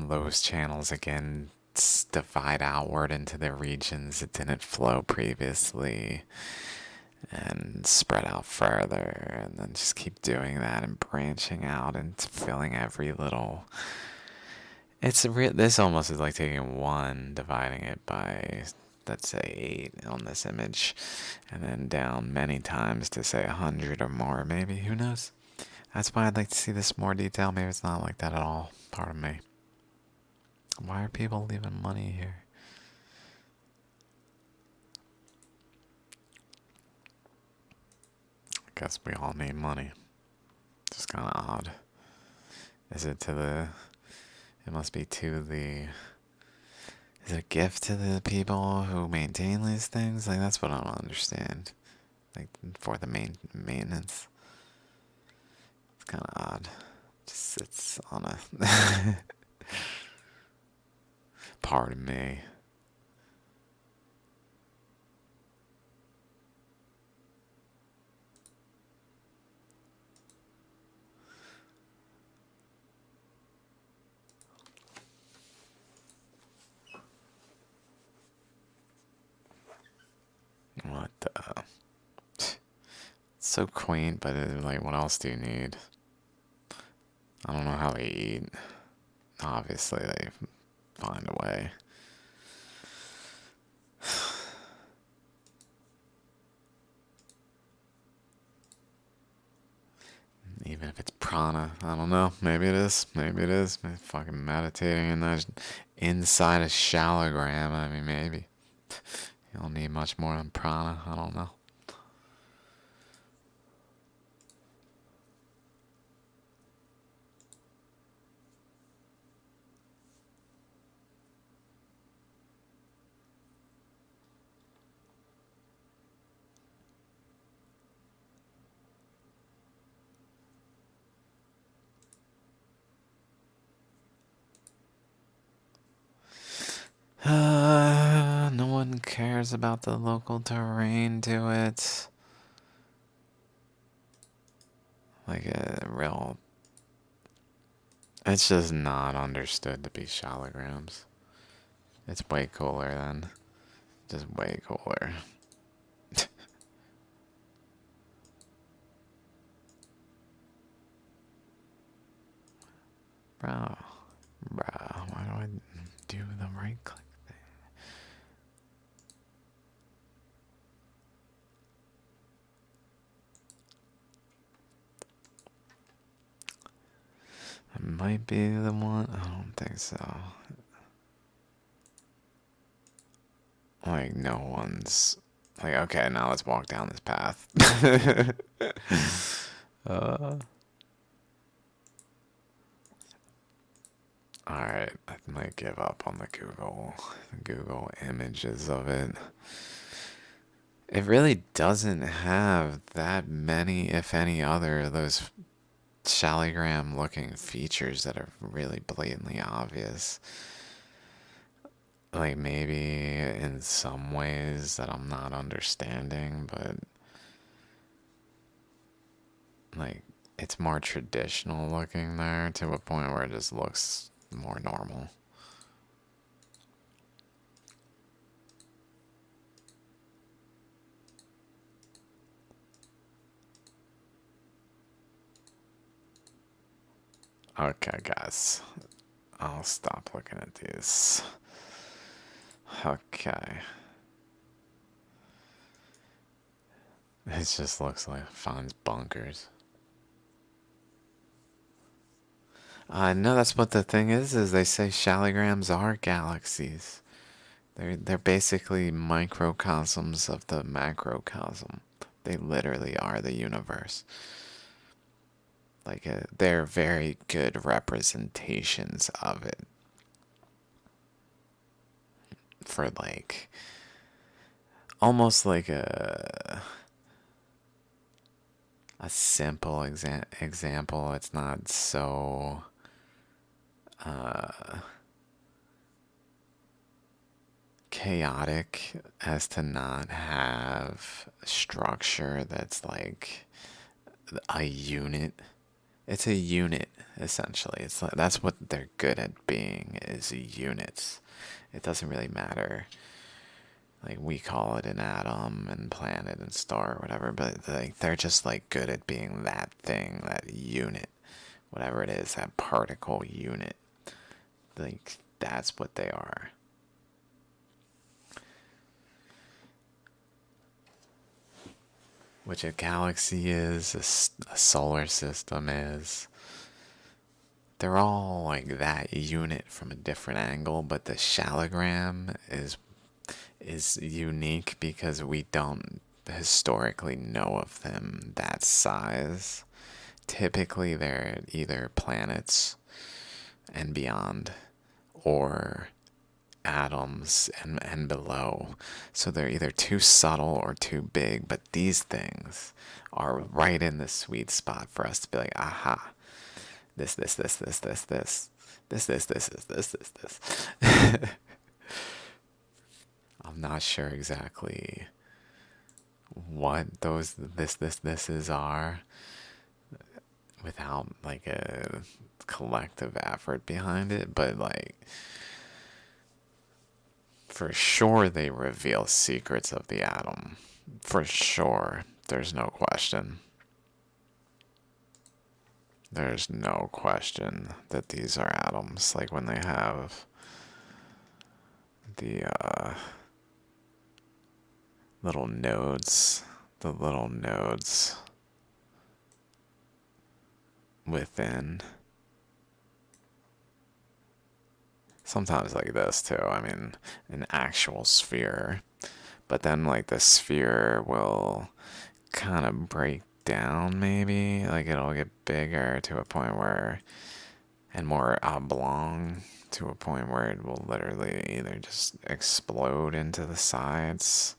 those channels again divide outward into the regions it didn't flow previously and spread out further, and then just keep doing that and branching out and filling every little. This almost is like taking one, dividing it by, let's say 8 on this image, and then down many times to say 100 or more, maybe, who knows. That's why I'd like to see this more detail. Maybe it's not like that at all. Pardon me. Why are people leaving money here? I guess we all need money. Just kind of odd. Is it to the It must be to the. Is it a gift to the people who maintain these things? Like, that's what I don't understand. Like, for the maintenance. It's kind of odd. Just sits on a. Pardon me. What the? It's so quaint, but like, what else do you need? I don't know how they eat. Obviously, they find a way. Even if it's prana, I don't know. Maybe it is. Maybe it is. Maybe fucking meditating in that inside a shaligram. I mean, maybe you don't need much more than prana. I don't know. No one cares about the local terrain to it. Like a real. It's just not understood to be shaligrams. It's way cooler then. Just way cooler. Bro. Bro, why do I do the right click thing? It might be the one. I don't think so. Like, no one's. Like, okay, now let's walk down this path. uh, Alright, I might give up on the Google images of it. It really doesn't have that many, if any, other of those Shaligram looking features that are really blatantly obvious. Like, maybe in some ways that I'm not understanding, but like, it's more traditional looking there to a point where it just looks more normal. Okay, guys, I'll stop looking at these. Okay. It just looks like finds bunkers. No, that's what the thing is they say shaligrams are galaxies. They're basically microcosms of the macrocosm. They literally are the universe. Like, they're very good representations of it. For like, almost like a simple example. It's not so chaotic as to not have structure that's like a unit. It's a unit essentially. It's like, that's what they're good at being, is units. It doesn't really matter. Like, we call it an atom and planet and star or whatever, but like, they're just like good at being that thing, that unit, whatever it is, that particle unit. Like, that's what they are. Which a galaxy is, a solar system is. They're all like that unit from a different angle, but the shaligram is unique because we don't historically know of them that size. Typically, they're either planets and beyond, or atoms and below. So they're either too subtle or too big, but these things are right in the sweet spot for us to be like, aha, this. I'm not sure exactly what those thises are without like a collective effort behind it, but like for sure they reveal secrets of the atom. For sure. There's no question. There's no question that these are atoms. Like when they have the little nodes, the little nodes within. Sometimes like this too. I mean, an actual sphere. But then like the sphere will kind of break down maybe. Like it'll get bigger to a point where, and more oblong to a point where it will literally either just explode into the sides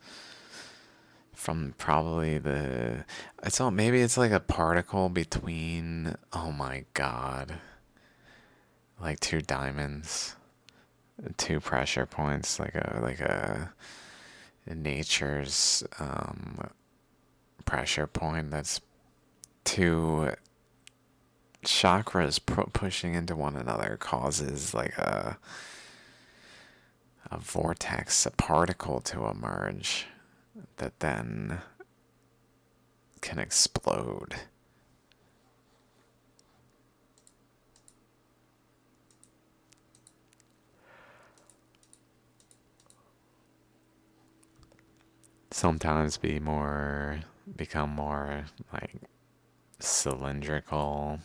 from probably the, it's all, maybe it's like a particle between, oh my god, like two diamonds, two pressure points, like a nature's pressure point that's two chakras pushing into one another causes like a vortex, a particle to emerge that then can explode. Sometimes become more like cylindrical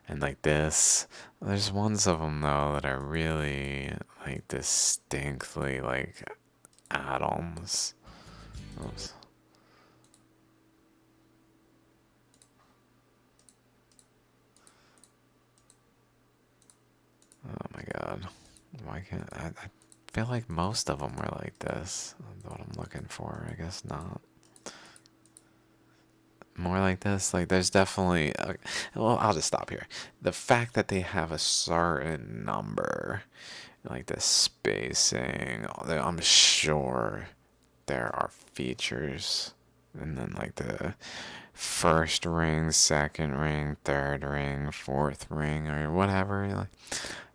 and like this. There's ones of them though that are really like distinctly like atoms. Oops. Oh my god. Why can't I feel like most of them were like this. That's what I'm looking for. I guess not. More like this. Like there's definitely. Well, I'll just stop here. The fact that they have a certain number, like the spacing, I'm sure there are features, and then like the first ring, second ring, third ring, fourth ring, or whatever.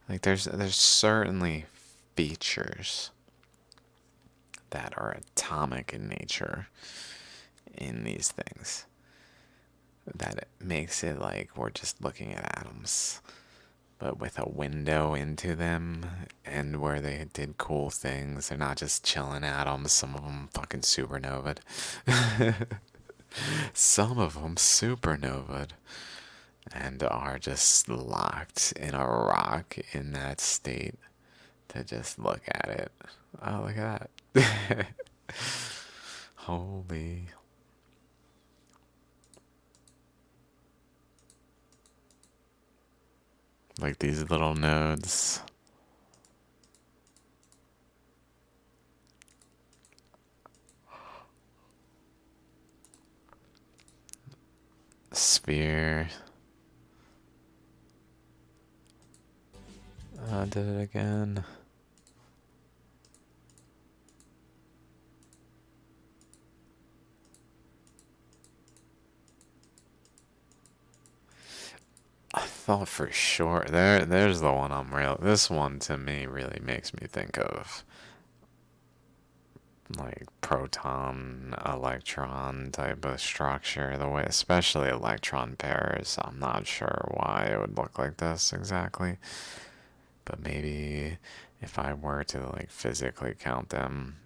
Like there's certainly features that are atomic in nature in these things that it makes it like we're just looking at atoms but with a window into them and where they did cool things. They're not just chilling atoms. Some of them fucking supernovaed. Some of them supernovaed and are just locked in a rock in that state to just look at it. Oh, look at that. Holy. Like these little nodes. Sphere. Did it again. I thought for sure there's the one I'm real. This one to me really makes me think of like proton electron type of structure, the way especially electron pairs. I'm not sure why it would look like this exactly, but maybe if I were to like physically count them,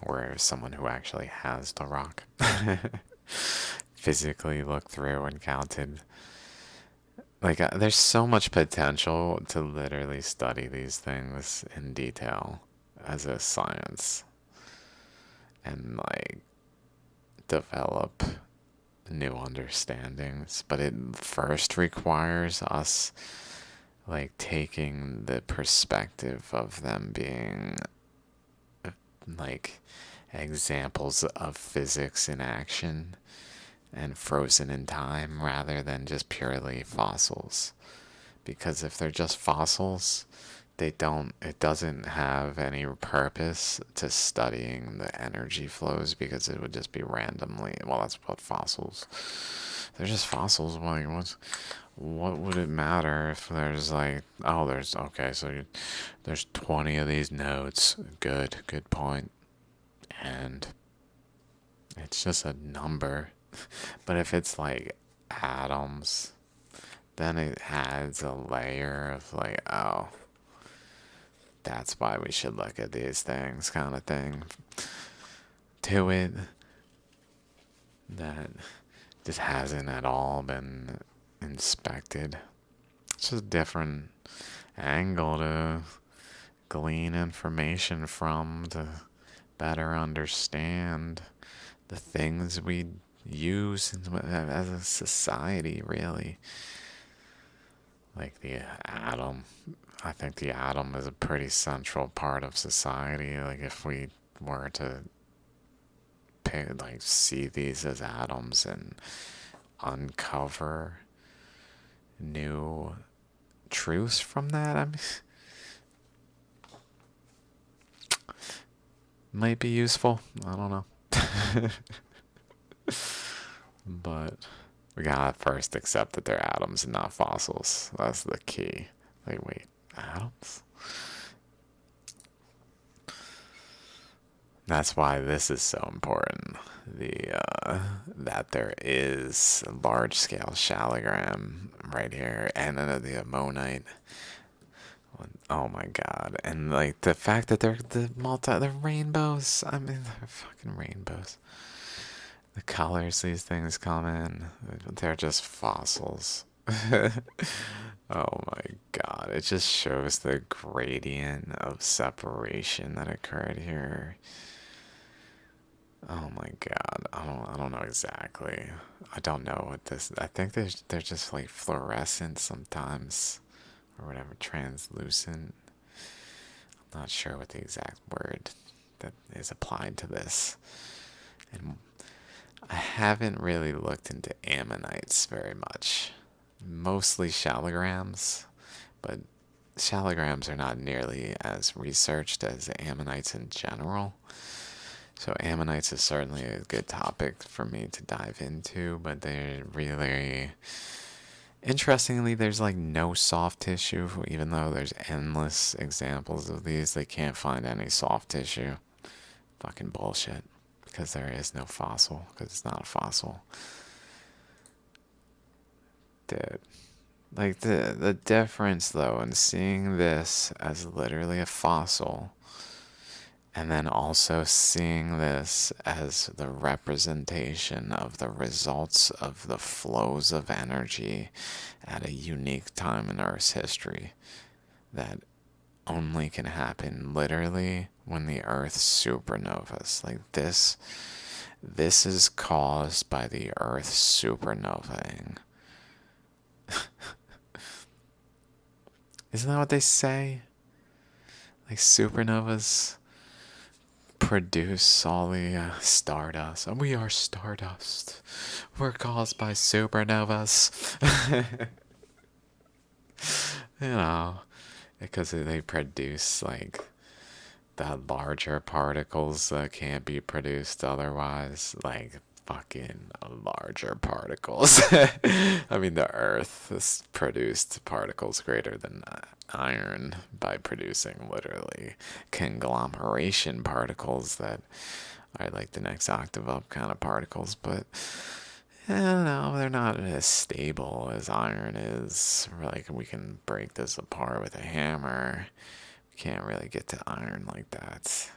or someone who actually has the rock physically looked through and counted. Like, there's so much potential to literally study these things in detail as a science and, like, develop new understandings, but it first requires us like taking the perspective of them being like examples of physics in action and frozen in time rather than just purely fossils. Because if they're just fossils, it doesn't have any purpose to studying the energy flows because it would just be randomly, well, that's what fossils, they're just fossils. Like, what would it matter if there's like, oh, there's, okay, so there's 20 of these nodes. Good point. And it's just a number. But if it's like atoms, then it adds a layer of like, oh, that's why we should look at these things, kind of thing, to it that just hasn't at all been inspected. It's just a different angle to glean information from to better understand the things we use as a society, really. Like the atom. I think the atom is a pretty central part of society. Like if we were to see these as atoms and uncover new truths from that, I mean, might be useful. I don't know. But we gotta first accept that they're atoms and not fossils. That's the key. Like, wait, atoms? That's why this is so important. That there is a large-scale shaligram right here, and then the ammonite. Oh my god! And like the fact that they're rainbows. I mean, they're fucking rainbows. The colors these things come in, they're just fossils. Oh my god! It just shows the gradient of separation that occurred here. Oh my god, I don't know exactly. I don't know what this. I think they're just like fluorescent sometimes, or whatever, translucent. I'm not sure what the exact word that is applied to this. And I haven't really looked into ammonites very much. Mostly shaligrams, but shaligrams are not nearly as researched as ammonites in general. So ammonites is certainly a good topic for me to dive into, but they're really, interestingly, there's like no soft tissue, even though there's endless examples of these. They can't find any soft tissue. Fucking bullshit. Because there is no fossil, because it's not a fossil. Dude. Like the difference though in seeing this as literally a fossil and then also seeing this as the representation of the results of the flows of energy at a unique time in Earth's history that only can happen literally when the Earth supernovas. Like this is caused by the Earth supernovaing. Isn't that what they say? Like supernovas produce all the stardust. And we are stardust. We're caused by supernovas. You know, because they produce like the larger particles that can't be produced otherwise. Like fucking larger particles. I mean, the Earth has produced particles greater than iron by producing literally conglomeration particles that are like the next octave up kind of particles, but I don't know, they're not as stable as iron is. Like, we can break this apart with a hammer. We can't really get to iron like that.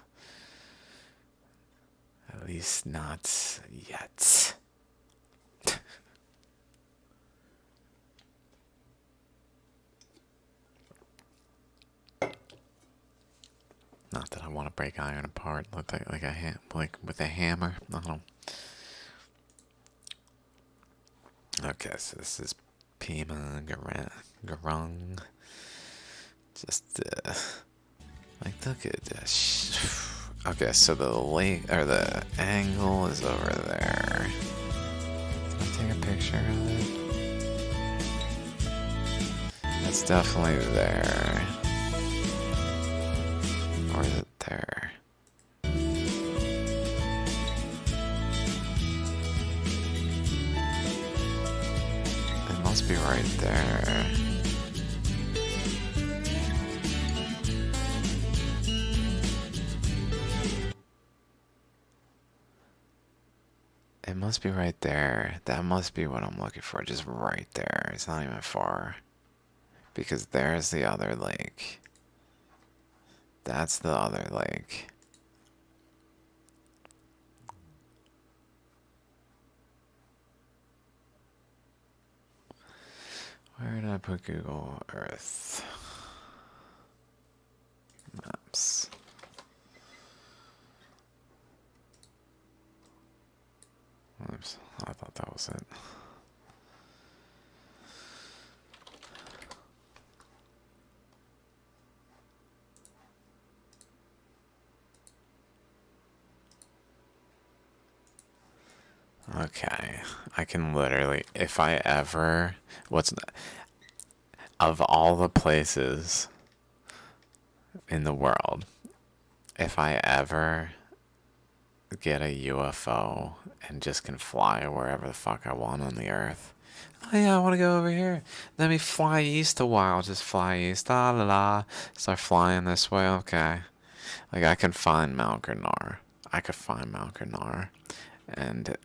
At least not yet. Not that I want to break iron apart like with a hammer. I don't. Okay, so this is Pima Garung. Just, like, look at this. Okay, so the lake, or the angle is over there. Can I take a picture of it? It's definitely there. Or is it there? It must be right there. It must be right there. That must be what I'm looking for. Just right there. It's not even far. Because there's the other lake. That's the other lake. Where did I put Google Earth Maps? Oops, I thought that was it. Okay, I can literally, if I ever, of all the places in the world, if I ever get a UFO and just can fly wherever the fuck I want on the earth. Oh yeah, I want to go over here. Let me fly east a while. Just fly east. La la la. Start flying this way. Okay. Like I can find Mount Grenard. I could find Mount Grenard. And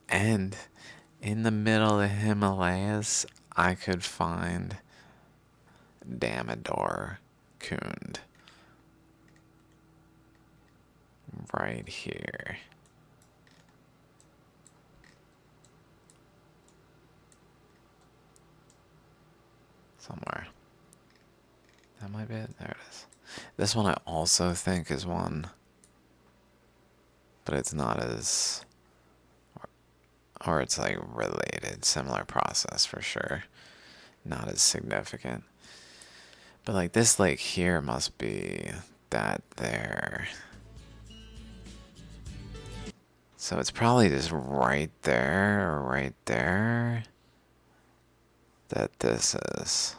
in the middle of the Himalayas, I could find Damodar Kund. Right here. Somewhere. That might be it. There it is. This one I also think is one, but it's not as, or it's like related, similar process for sure. Not as significant. But like this lake here must be that there. So it's probably just right there or right there that this is.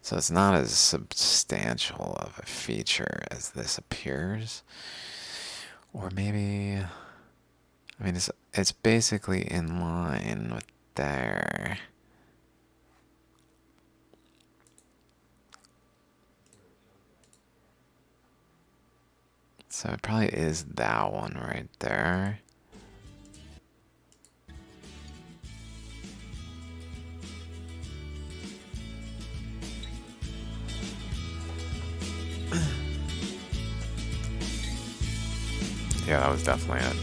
So it's not as substantial of a feature as this appears. Or maybe, I mean, it's basically in line with there. So it probably is that one right there. Yeah, that was definitely it.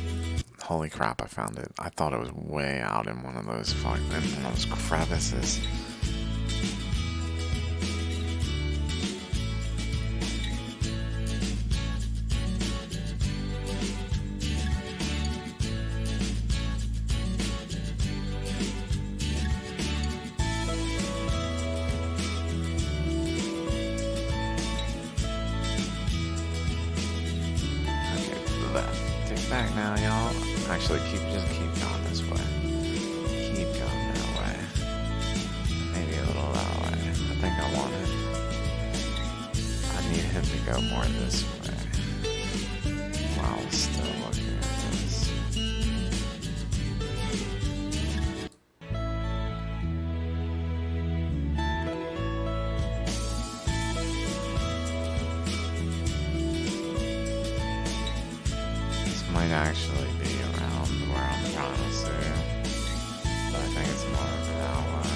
Holy crap, I found it. I thought it was way out in one of those crevices. Back now, y'all. Actually, just keep going this way. Keep going that way. Maybe a little that way. I think I want it. I need him to go more this way. While still looking at this. Might actually be around where I'm trying to see, but I think it's more of an outline.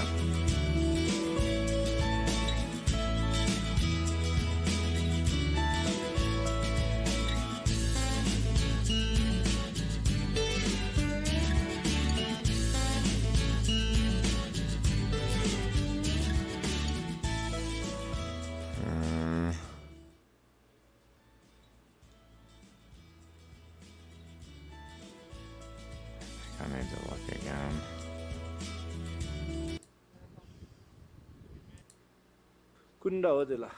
Kunda 어디라?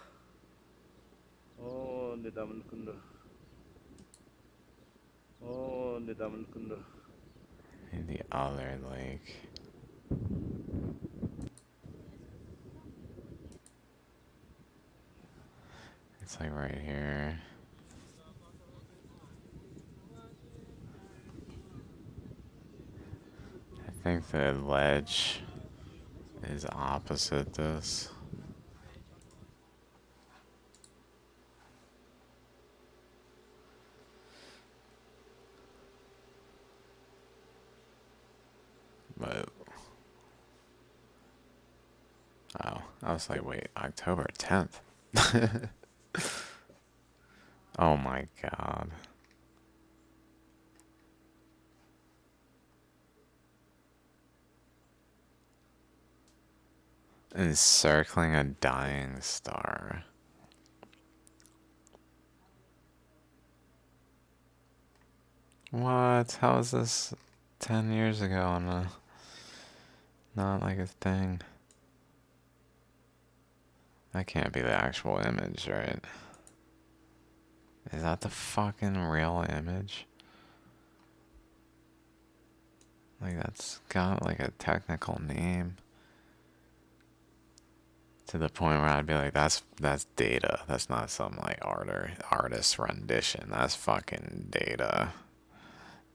내 담은 군다. 내 담은 군다. In the other lake. It's like right here. I think the ledge is opposite this. But oh, I was like, wait, October 10th. Oh my god. Encircling a dying star. What? How was this 10 years ago and not like a thing? That can't be the actual image, right? Is that the fucking real image? Like, that's got like a technical name. To the point where I'd be like, that's data. That's not some like artist rendition. That's fucking data.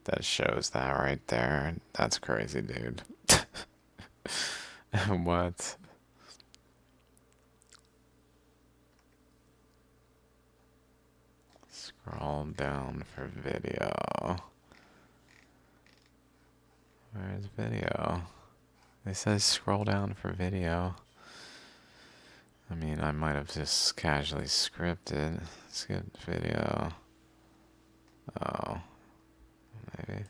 That shows that right there. That's crazy, dude. What? Scroll down for video. Where's video? It says scroll down for video. I mean, I might have just casually scripted. Skip video. Oh, maybe.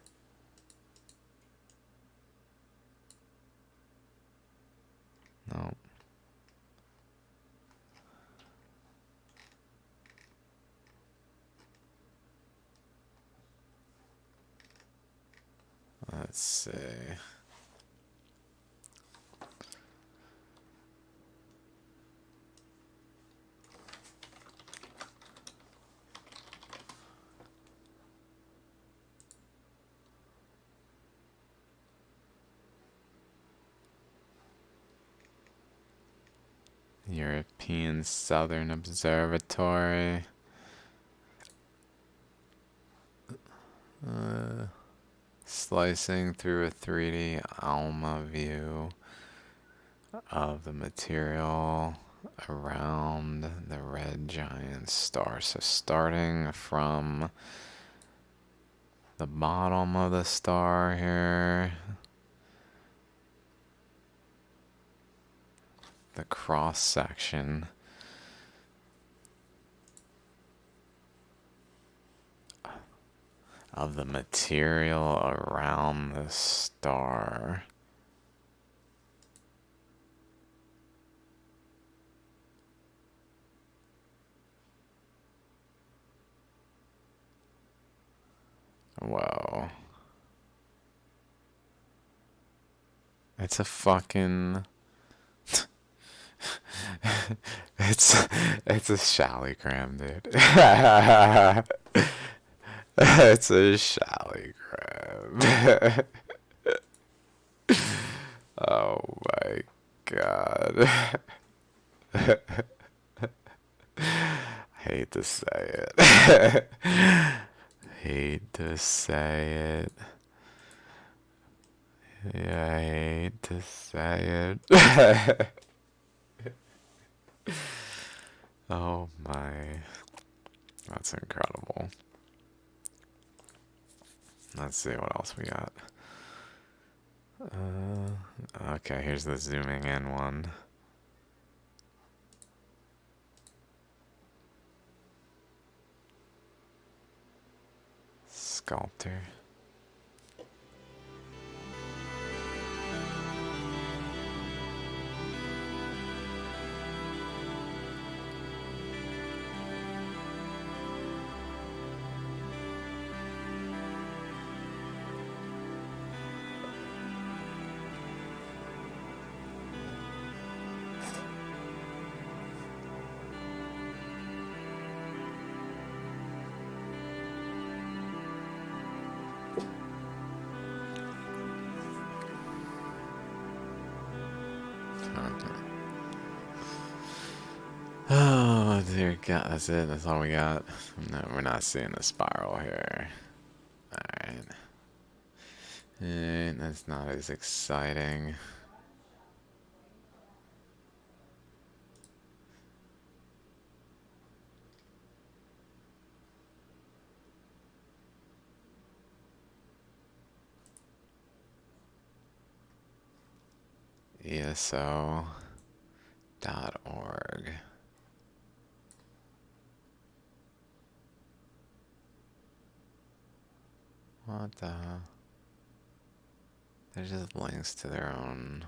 No. Let's see. European Southern Observatory. Slicing through a 3D ALMA view of the material around the red giant star. So starting from the bottom of the star here, the cross section of the material around the star. Whoa. It's a fucking it's a Shaligram, dude. It's a Shaligram. Oh my god. I hate to say it. Hate to say it. Yeah, I hate to say it. Oh my. That's incredible. Let's see what else we got. Okay, here's the zooming in one. Sculptor. There we go. That's it. That's all we got. No, we're not seeing the spiral here. Alright. That's not as exciting. ESO.org. What the hell? There's just links to their own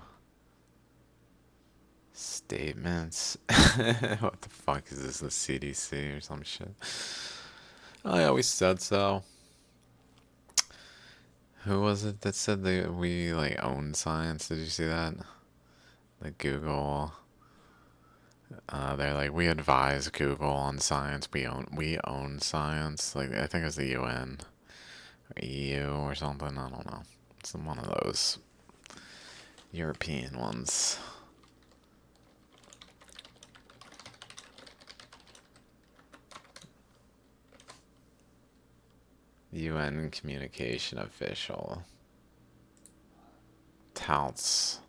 statements. What the fuck is this? The CDC or some shit? Oh yeah, we said so. Who was it that said that we like own science? Did you see that? Like Google. They're like, we advise Google on science. We own science. Like I think it was the UN or EU or something. I don't know. It's one of those European ones. UN communication official touts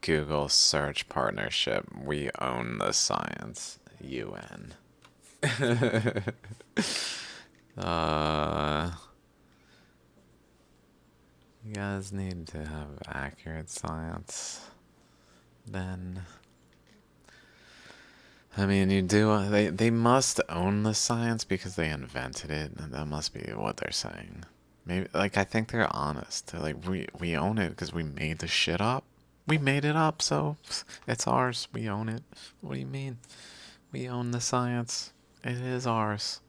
Google search partnership. We own the science. UN. uh, you guys need to have accurate science. Then, I mean, you do. They must own the science because they invented it. That must be what they're saying. Maybe, like, I think they're honest. They're like, we own it because we made the shit up. We made it up, so it's ours. We own it. What do you mean? We own the science. It is ours.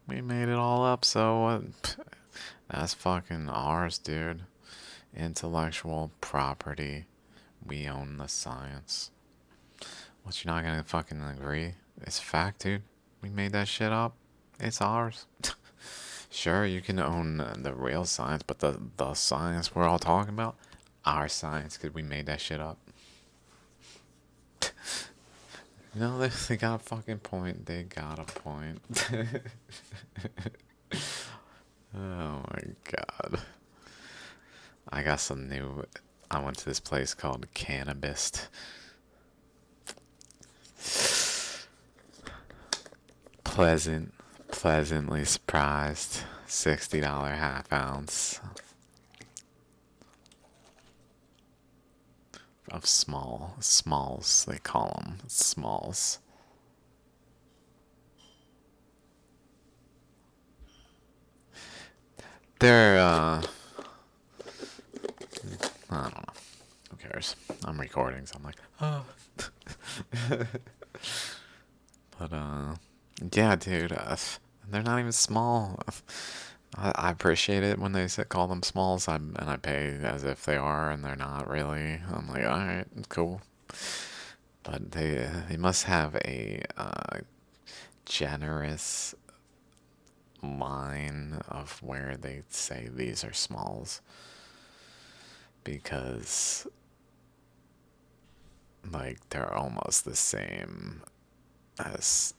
We made it all up, so that's fucking ours, dude. Intellectual property. We own the science. What, you're not gonna fucking agree? It's a fact, dude. We made that shit up. It's ours. Sure, you can own the real science, but the science we're all talking about, our science, because we made that shit up. You know, they got a fucking point. They got a point. Oh my god. I got some new. I went to this place called Cannabis. Pleasantly surprised. $60 half ounce of smalls, they call them smalls. They're I don't know. Who cares? I'm recording, so I'm like, oh. But yeah, dude, they're not even small. I appreciate it when they call them smalls, and I pay as if they are, and they're not really. I'm like, all right, cool. But they must have a generous line of where they say these are smalls, because like they're almost the same as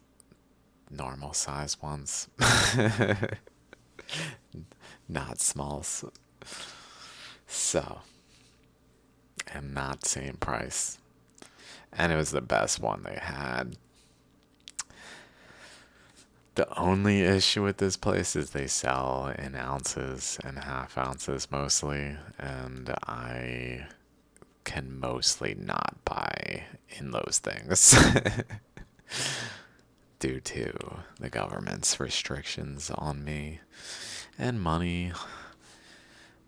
normal size ones. Not smalls. So, and not same price. And it was the best one they had. The only issue with this place is they sell in ounces and half ounces mostly, and I can mostly not buy in those things due to the government's restrictions on me and money,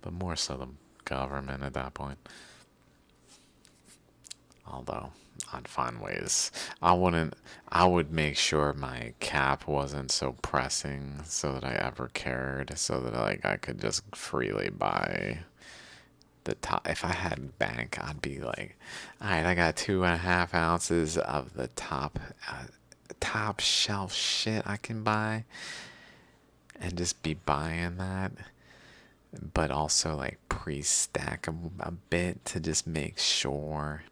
but more so the government at that point. Although I'd find ways. I would make sure my cap wasn't so pressing so that I ever cared, so that like I could just freely buy the top. If I had bank, I'd be like, all right, I got 2.5 ounces of the top shelf shit I can buy, and just be buying that, but also like pre-stack a bit to just make sure.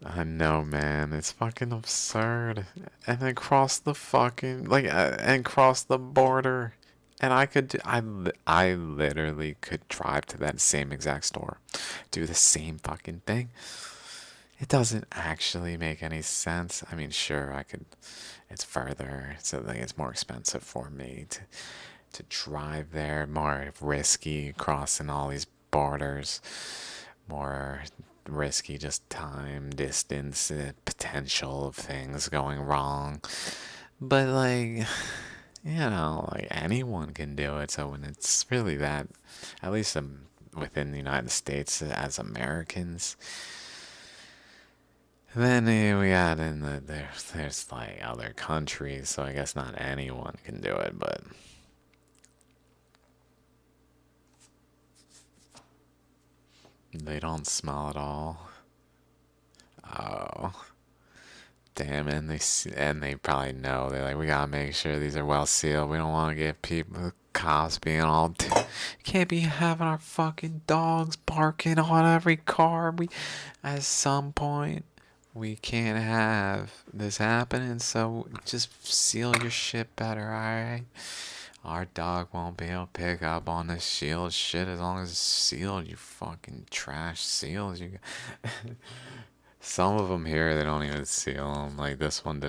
I know, man. It's fucking absurd. And then cross the fucking and cross the border. And I literally could drive to that same exact store, do the same fucking thing. It doesn't actually make any sense. I mean, sure, I could. It's further, so like it's more expensive for me to drive there. More risky crossing all these borders. More risky, just time, distance, potential of things going wrong. But like, like anyone can do it. So when it's really that, at least within the United States as Americans, then we add in that there's like other countries. So I guess not anyone can do it, but they don't smell at all. Oh. Damn, and they probably know. They're like, we gotta make sure these are well sealed. We don't want to get people, cops being all. Can't be having our fucking dogs barking on every car. At some point, we can't have this happening. So just seal your shit better, alright? Our dog won't be able to pick up on this shield shit as long as it's sealed. You fucking trash seals. Some of them here, they don't even seal them. Like this one it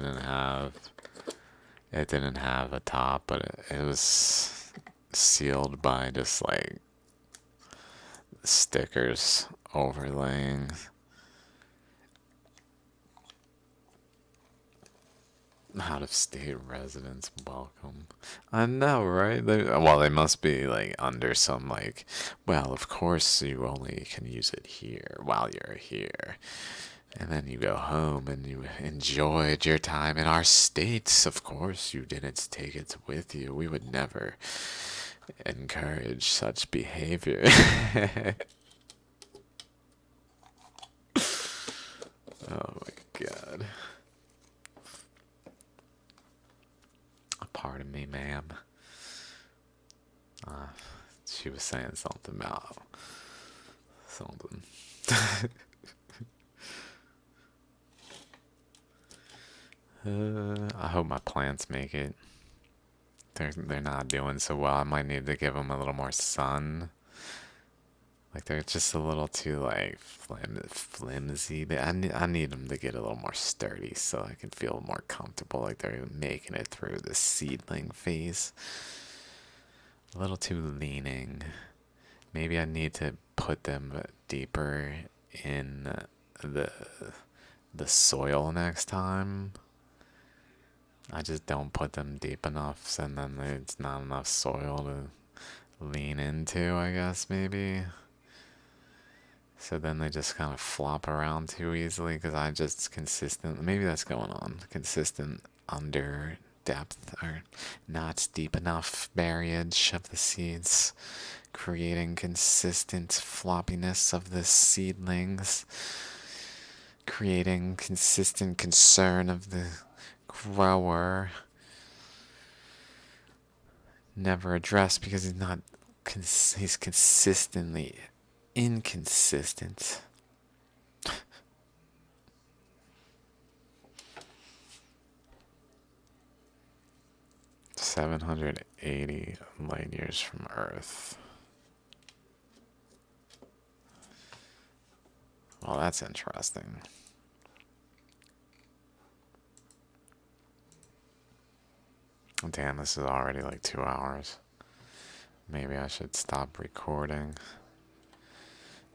didn't have a top, but it was sealed by just like stickers overlaying. Out of state residents welcome. I know, right? They must be like under some like, well, of course you only can use it here while you're here. And then you go home and you enjoyed your time in our states. Of course, you didn't take it with you. We would never encourage such behavior. Oh my god. Pardon me, ma'am. Uh, she was saying something about something. I hope my plants make it. They're not doing so well. I might need to give them a little more sun. Like they're just a little too like flimsy. I need them to get a little more sturdy so I can feel more comfortable. Like they're making it through the seedling phase. A little too leaning. Maybe I need to put them deeper in the the soil next time. I just don't put them deep enough, and then it's not enough soil to lean into, I guess, maybe. So then they just kind of flop around too easily because I just consistent, maybe that's going on, consistent under depth or not deep enough barriage of the seeds, creating consistent floppiness of the seedlings, creating consistent concern of the grower, never addressed because he's consistently inconsistent. 780 light years from Earth. Well, that's interesting. Damn, this is already like 2 hours. Maybe I should stop recording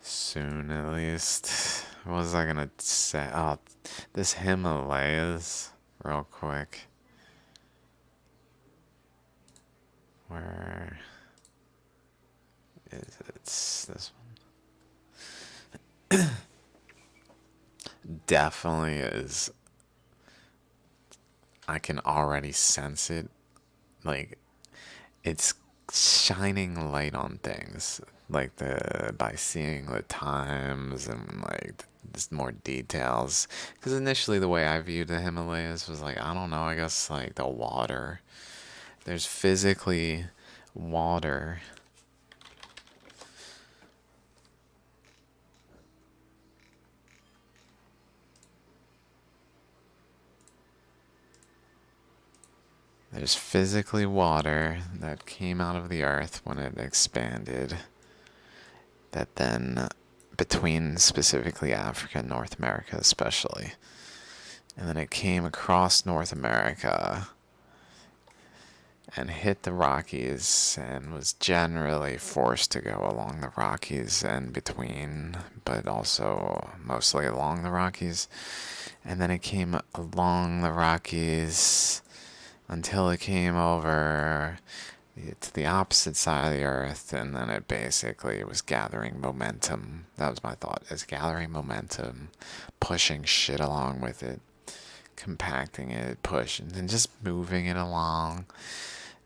soon, at least. What was I gonna say? Oh, this Himalayas, real quick. Where is it? It's this one. Definitely is. I can already sense it. Like, it's shining light on things. Like, by seeing the times and, like, just more details. Because initially, the way I viewed the Himalayas was like, I don't know, I guess, like, the water. There's physically water. there's physically water that came out of the earth when it expanded, that then, between specifically Africa and North America, especially, and then it came across North America and hit the Rockies and was generally forced to go along the Rockies and between, but also mostly along the Rockies. And then it came along the Rockies until it came over to the opposite side of the earth, and then it basically was gathering momentum. That was my thought. It's gathering momentum, pushing shit along with it, compacting it, pushing, and just moving it along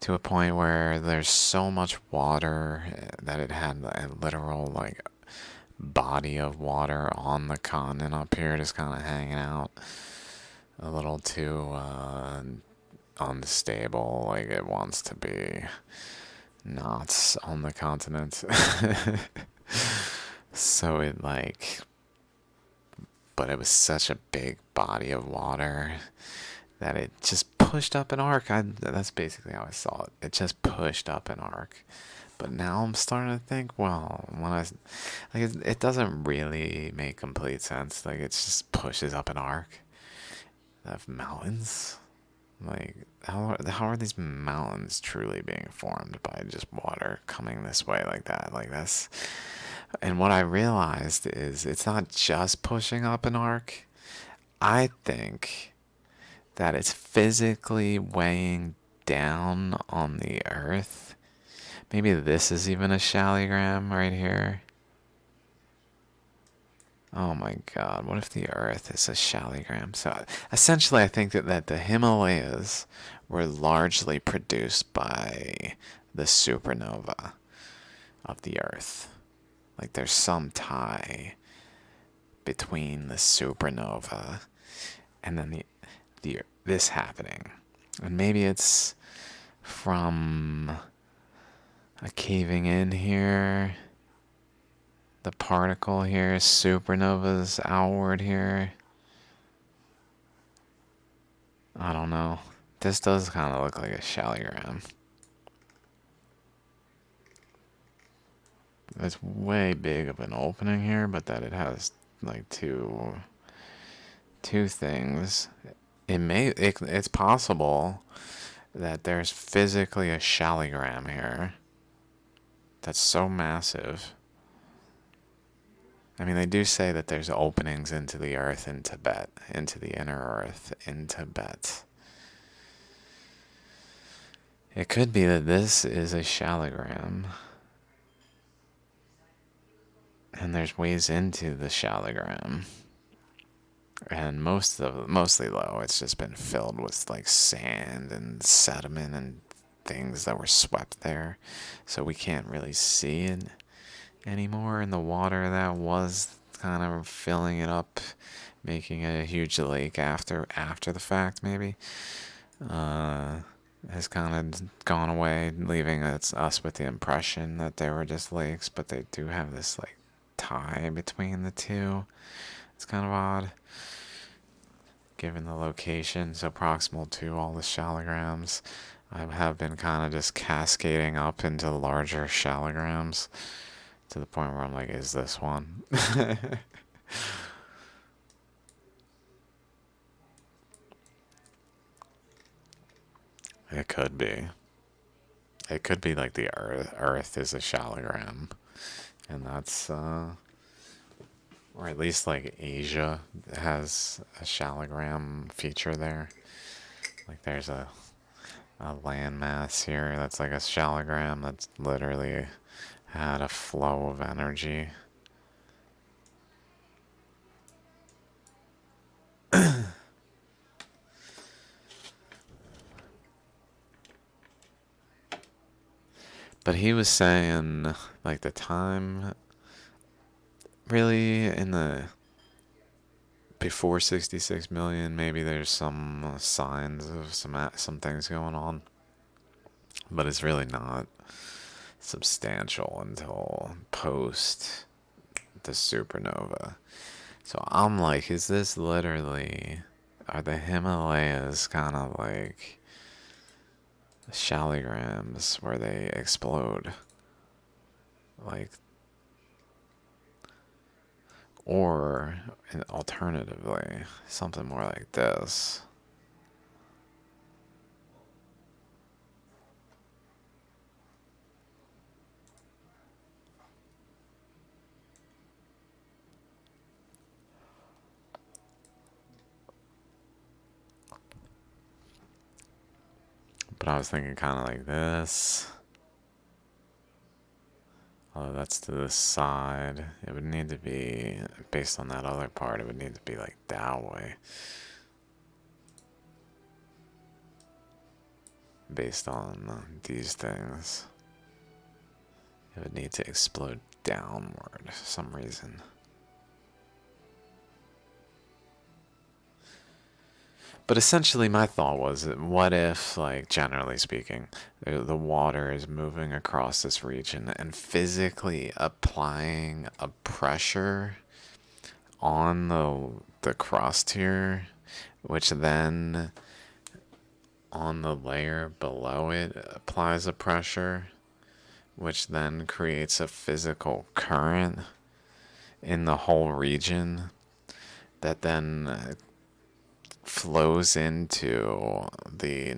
to a point where there's so much water that it had a literal like body of water on the continent up here, just kind of hanging out a little too unstable, like it wants to be not on the continent. So it like, but it was such a big body of water that it just pushed up an arc. That's basically how I saw it. It just pushed up an arc. But now I'm starting to think, well, it doesn't really make complete sense. Like it just pushes up an arc of mountains. Like how are these mountains truly being formed by just water coming this way like that? Like that's, and what I realized is it's not just pushing up an arc. I think that it's physically weighing down on the earth. Maybe this is even a shaligram right here. Oh my god, what if the earth is a shaligram? So essentially I think that the Himalayas were largely produced by the supernova of the earth. Like there's some tie between the supernova and then the this happening. And maybe it's from a caving in here. The particle here, supernovas outward here. I don't know. This does kind of look like a shaligram. It's way big of an opening here, but that it has like two things. It's possible that there's physically a shaligram here that's so massive. I mean, they do say that there's openings into the earth in Tibet, into the inner earth in Tibet. It could be that this is a shaligram, and there's ways into the shaligram. And mostly though, it's just been filled with like sand and sediment and things that were swept there, so we can't really see it anymore in the water that was kind of filling it up, making a huge lake after the fact. Maybe has kind of gone away, leaving us with the impression that they were just lakes, but they do have this like tie between the two. It's kind of odd, given the location so proximal to all the shaligrams. I have been kind of just cascading up into larger shaligrams to the point where I'm like, is this one? It could be. It could be like the Earth is a shaligram, and that's or at least like Asia has a shaligram feature there. Like there's a landmass here that's like a shaligram that's literally had a flow of energy. But he was saying, like, the time really in the before 66 million, maybe there's some signs of some things going on, but it's really not substantial until post the supernova. So I'm like, is this literally, are the Himalayas kind of like Shaligrams where they explode. Like, or alternatively, something more like this. But I was thinking kind of like this. Oh, that's to the side. It would need to be, based on that other part, it would need to be like that way. Based on these things. It would need to explode downward for some reason. But essentially, my thought was, what if, like, generally speaking, the water is moving across this region and physically applying a pressure on the crust here, which then on the layer below it applies a pressure, which then creates a physical current in the whole region that then flows into the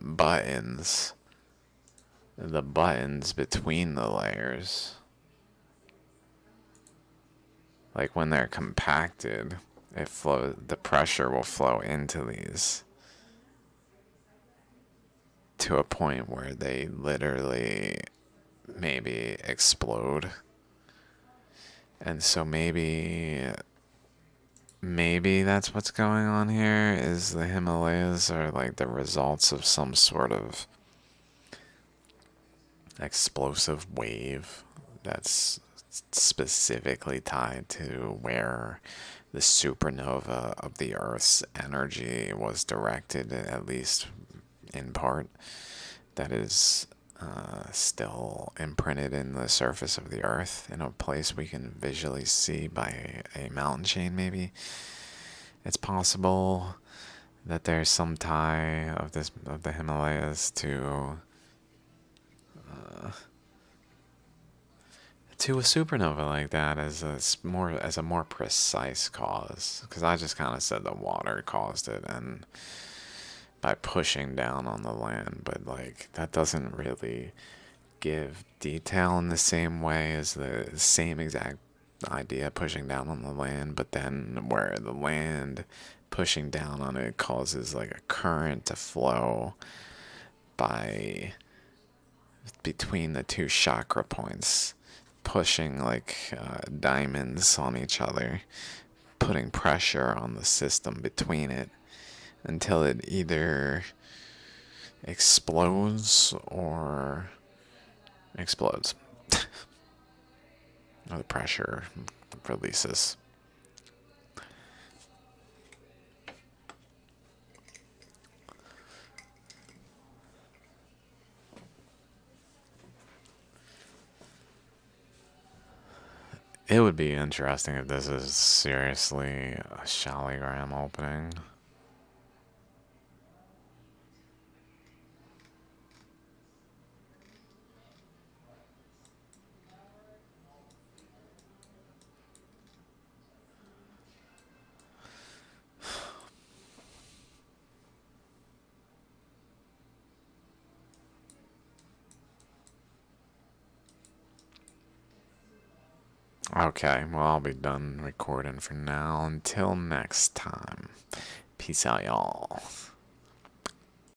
buttons, the buttons between the layers. Like when they're compacted, it flow the pressure will flow into these to a point where they literally maybe explode. And so maybe that's what's going on here, is the Himalayas are like the results of some sort of explosive wave that's specifically tied to where the supernova of the Earth's energy was directed, at least in part, that is still imprinted in the surface of the Earth in a place we can visually see by a mountain chain, maybe. It's possible that there's some tie of the Himalayas to a supernova like that as a more precise cause, because I just kind of said the water caused it and by pushing down on the land, but like that doesn't really give detail in the same way as the same exact idea pushing down on the land, but then where the land pushing down on it causes like a current to flow by between the two chakra points, pushing like diamonds on each other, putting pressure on the system between it until it either explodes or explodes. Or the pressure releases. It would be interesting if this is seriously a Shaligram opening. Okay, well, I'll be done recording for now. Until next time. Peace out, y'all.